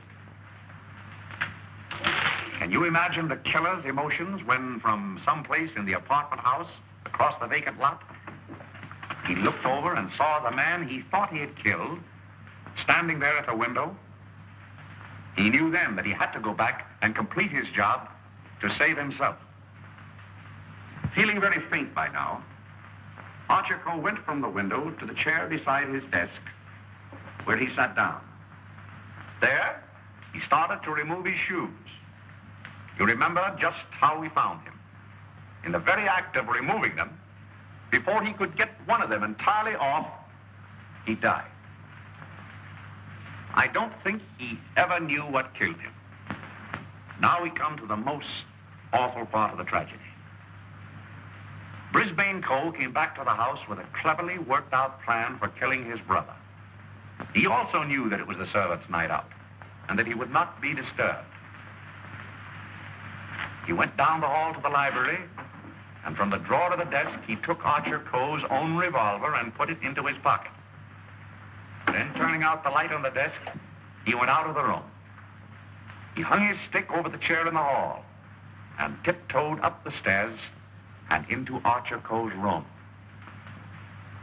Can you imagine the killer's emotions when, from someplace in the apartment house across the vacant lot, he looked over and saw the man he thought he had killed standing there at the window? He knew then that he had to go back and complete his job to save himself. Feeling very faint by now, Archer Coe went from the window to the chair beside his desk, where he sat down. There, he started to remove his shoes. You remember just how we found him. In the very act of removing them, before he could get one of them entirely off, he died. I don't think he ever knew what killed him. Now we come to the most awful part of the tragedy. Brisbane Coe came back to the house with a cleverly worked out plan for killing his brother. He also knew that it was the servants' night out and that he would not be disturbed. He went down the hall to the library, and from the drawer of the desk, he took Archer Coe's own revolver and put it into his pocket. Then, turning out the light on the desk, he went out of the room. He hung his stick over the chair in the hall and tiptoed up the stairs and into Archer Coe's room.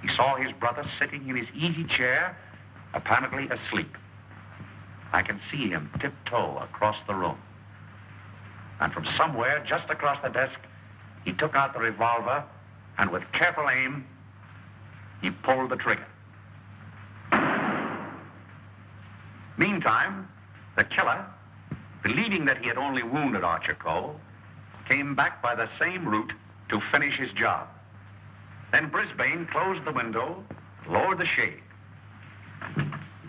He saw his brother sitting in his easy chair, apparently asleep. I can see him tiptoe across the room. And from somewhere just across the desk, he took out the revolver and with careful aim, he pulled the trigger. Meantime, the killer, believing that he had only wounded Archer Coe, came back by the same route to finish his job. Then Brisbane closed the window, lowered the shade,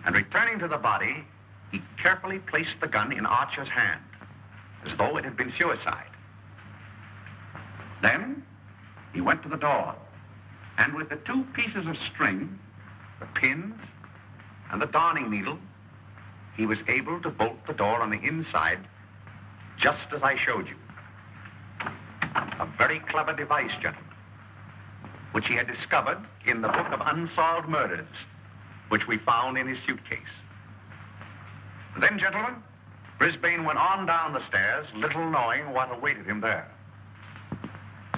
and returning to the body, he carefully placed the gun in Archer's hand, as though it had been suicide. Then he went to the door, and with the two pieces of string, the pins, and the darning needle, he was able to bolt the door on the inside, just as I showed you. A very clever device, gentlemen, which he had discovered in the book of Unsolved Murders, which we found in his suitcase. Then, gentlemen, Brisbane went on down the stairs, little knowing what awaited him there.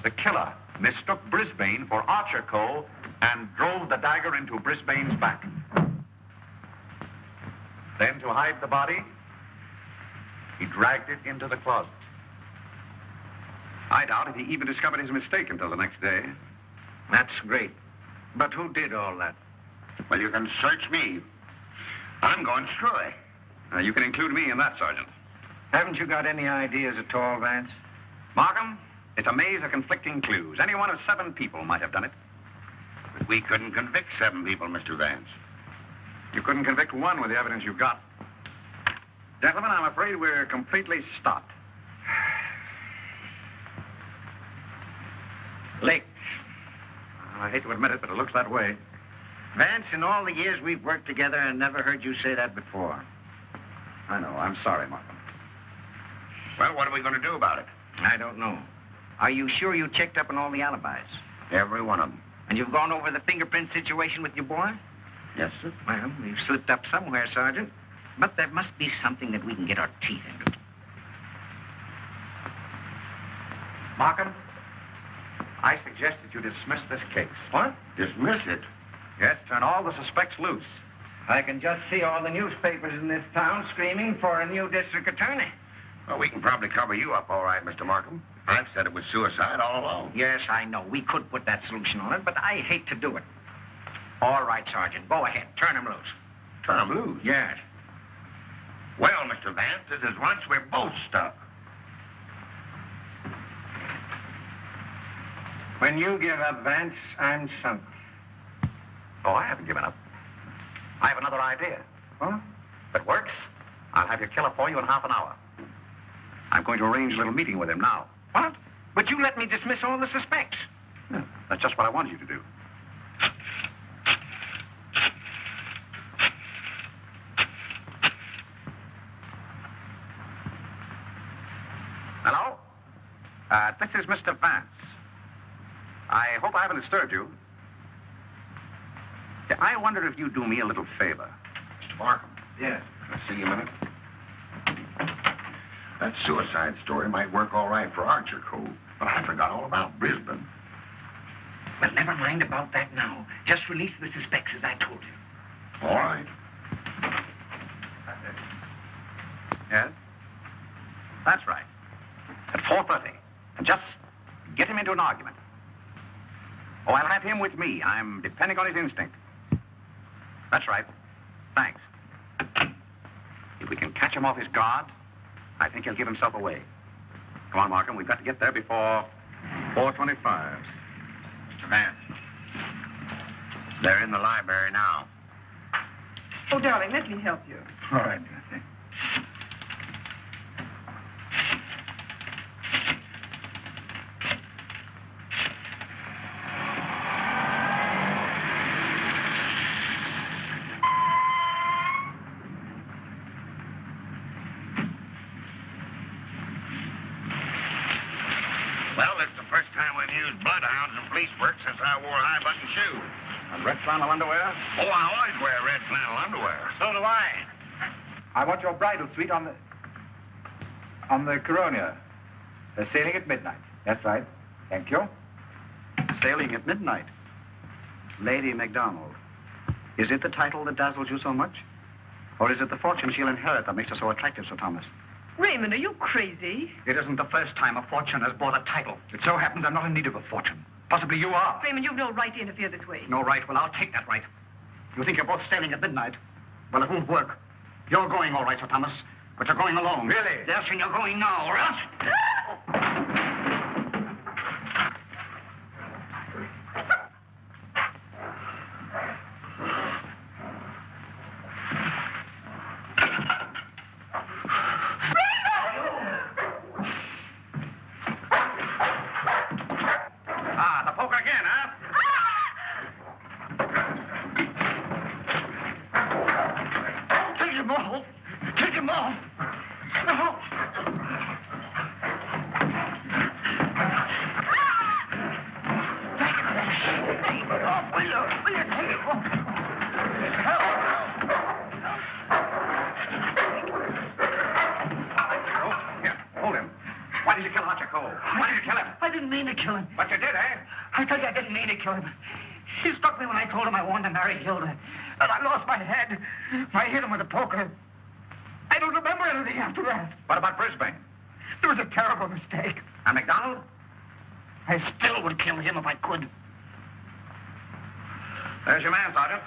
The killer mistook Brisbane for Archer Coe and drove the dagger into Brisbane's back. Then, to hide the body, he dragged it into the closet. I doubt if he even discovered his mistake until the next day. That's great. But who did all that? Well, you can search me. I'm going Stroy. You can include me in that, Sergeant. Haven't you got any ideas at all, Vance? Markham, it's a maze of conflicting clues. Any one of 7 people might have done it. But we couldn't convict 7 people, Mr. Vance. You couldn't convict one with the evidence you've got. Gentlemen, I'm afraid we're completely stopped. Lake. I hate to admit it, but it looks that way. Vance, in all the years we've worked together, I never heard you say that before. I know. I'm sorry, Markham. Well, what are we going to do about it? I don't know. Are you sure you checked up on all the alibis? Every one of them. And you've gone over the fingerprint situation with your boy? Yes, sir. Well, we've slipped up somewhere, Sergeant. But there must be something that we can get our teeth into. Markham, I suggest that you dismiss this case. What? Dismiss it? Yes, turn all the suspects loose. I can just see all the newspapers in this town screaming for a new district attorney. Well, we can probably cover you up all right, Mr. Markham. I've said it was suicide all along. Yes, I know. We could put that solution on it, but I hate to do it. All right, Sergeant. Go ahead. Turn him loose. Turn him loose? Yes. Well, Mr. Vance, this is once we're both stuck. When you give up, Vance, I'm sunk. Oh, I haven't given up. I have another idea. Huh? If it works, I'll have your killer for you in half an hour. I'm going to arrange a little meeting with him now. What? But you let me dismiss all the suspects. Yeah, that's just what I wanted you to do. Hello? This is Mr. Vance. I hope I haven't disturbed you. Yeah, I wonder if you'd do me a little favor. Mr. Markham. Yes. Can I see you a minute? That suicide story might work all right for Archer Cove, but I forgot all about Brisbane. Well, never mind about that now. Just release the suspects, as I told you. All right. Yes? That's right. At 4:30. And just get him into an argument. Oh, I'll have him with me. I'm depending on his instinct. That's right. Thanks. If we can catch him off his guard, I think he'll give himself away. Come on, Markham. We've got to get there before 4:25. Mr. Vance. They're in the library now. Oh, darling, let me help you. All right. Well, it's the first time we've used bloodhounds in police work since I wore high-button shoes. And red flannel underwear? Oh, I always wear red flannel underwear. So do I. I want your bridal suite on the Coronia. They're sailing at midnight. That's right. Thank you. Sailing at midnight. Lady MacDonald. Is it the title that dazzles you so much? Or is it the fortune she'll inherit that makes her so attractive, Sir Thomas? Raymond, are you crazy? It isn't the first time a fortune has bought a title. It so happens I'm not in need of a fortune. Possibly you are. Raymond, you've no right to interfere this way. No right? Well, I'll take that right. You think you're both sailing at midnight? Well, it won't work. You're going all right, Sir Thomas, but you're going alone. Really? Yes, and you're going now, or else... Ah, the poker again, huh? Take him off. Take him off. No. Take him off. Will you take him off? Here, hold him. Why did you kill Archer Cole? Why did you kill him? I didn't mean to kill him. But you did, eh? I tell you, I didn't mean to kill him. He struck me when I told him I wanted to marry Hilda. And I lost my head. I hit him with a poker. I don't remember anything after that. What about Brisbane? It was a terrible mistake. And MacDonald? I still would kill him if I could. There's your man, Sergeant.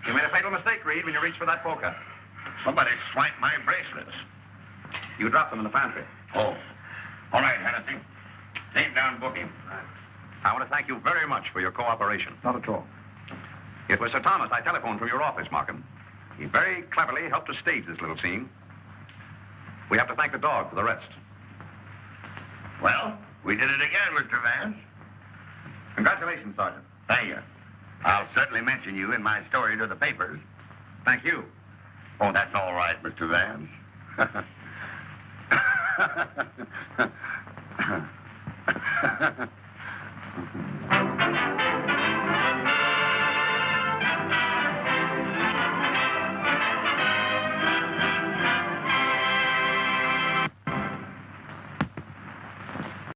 You made a fatal mistake, Reed, when you reached for that poker. Somebody swiped my bracelets. You dropped them in the pantry. Oh. All right, Hennessy. Take down booking. I want to thank you very much for your cooperation. Not at all. It was Sir Thomas I telephoned from your office, Markham. He very cleverly helped us stage this little scene. We have to thank the dog for the rest. Well, we did it again, Mr. Vance. Congratulations, Sergeant. Thank you. I'll certainly mention you in my story to the papers. Thank you. Oh, that's all right, Mr. Vance.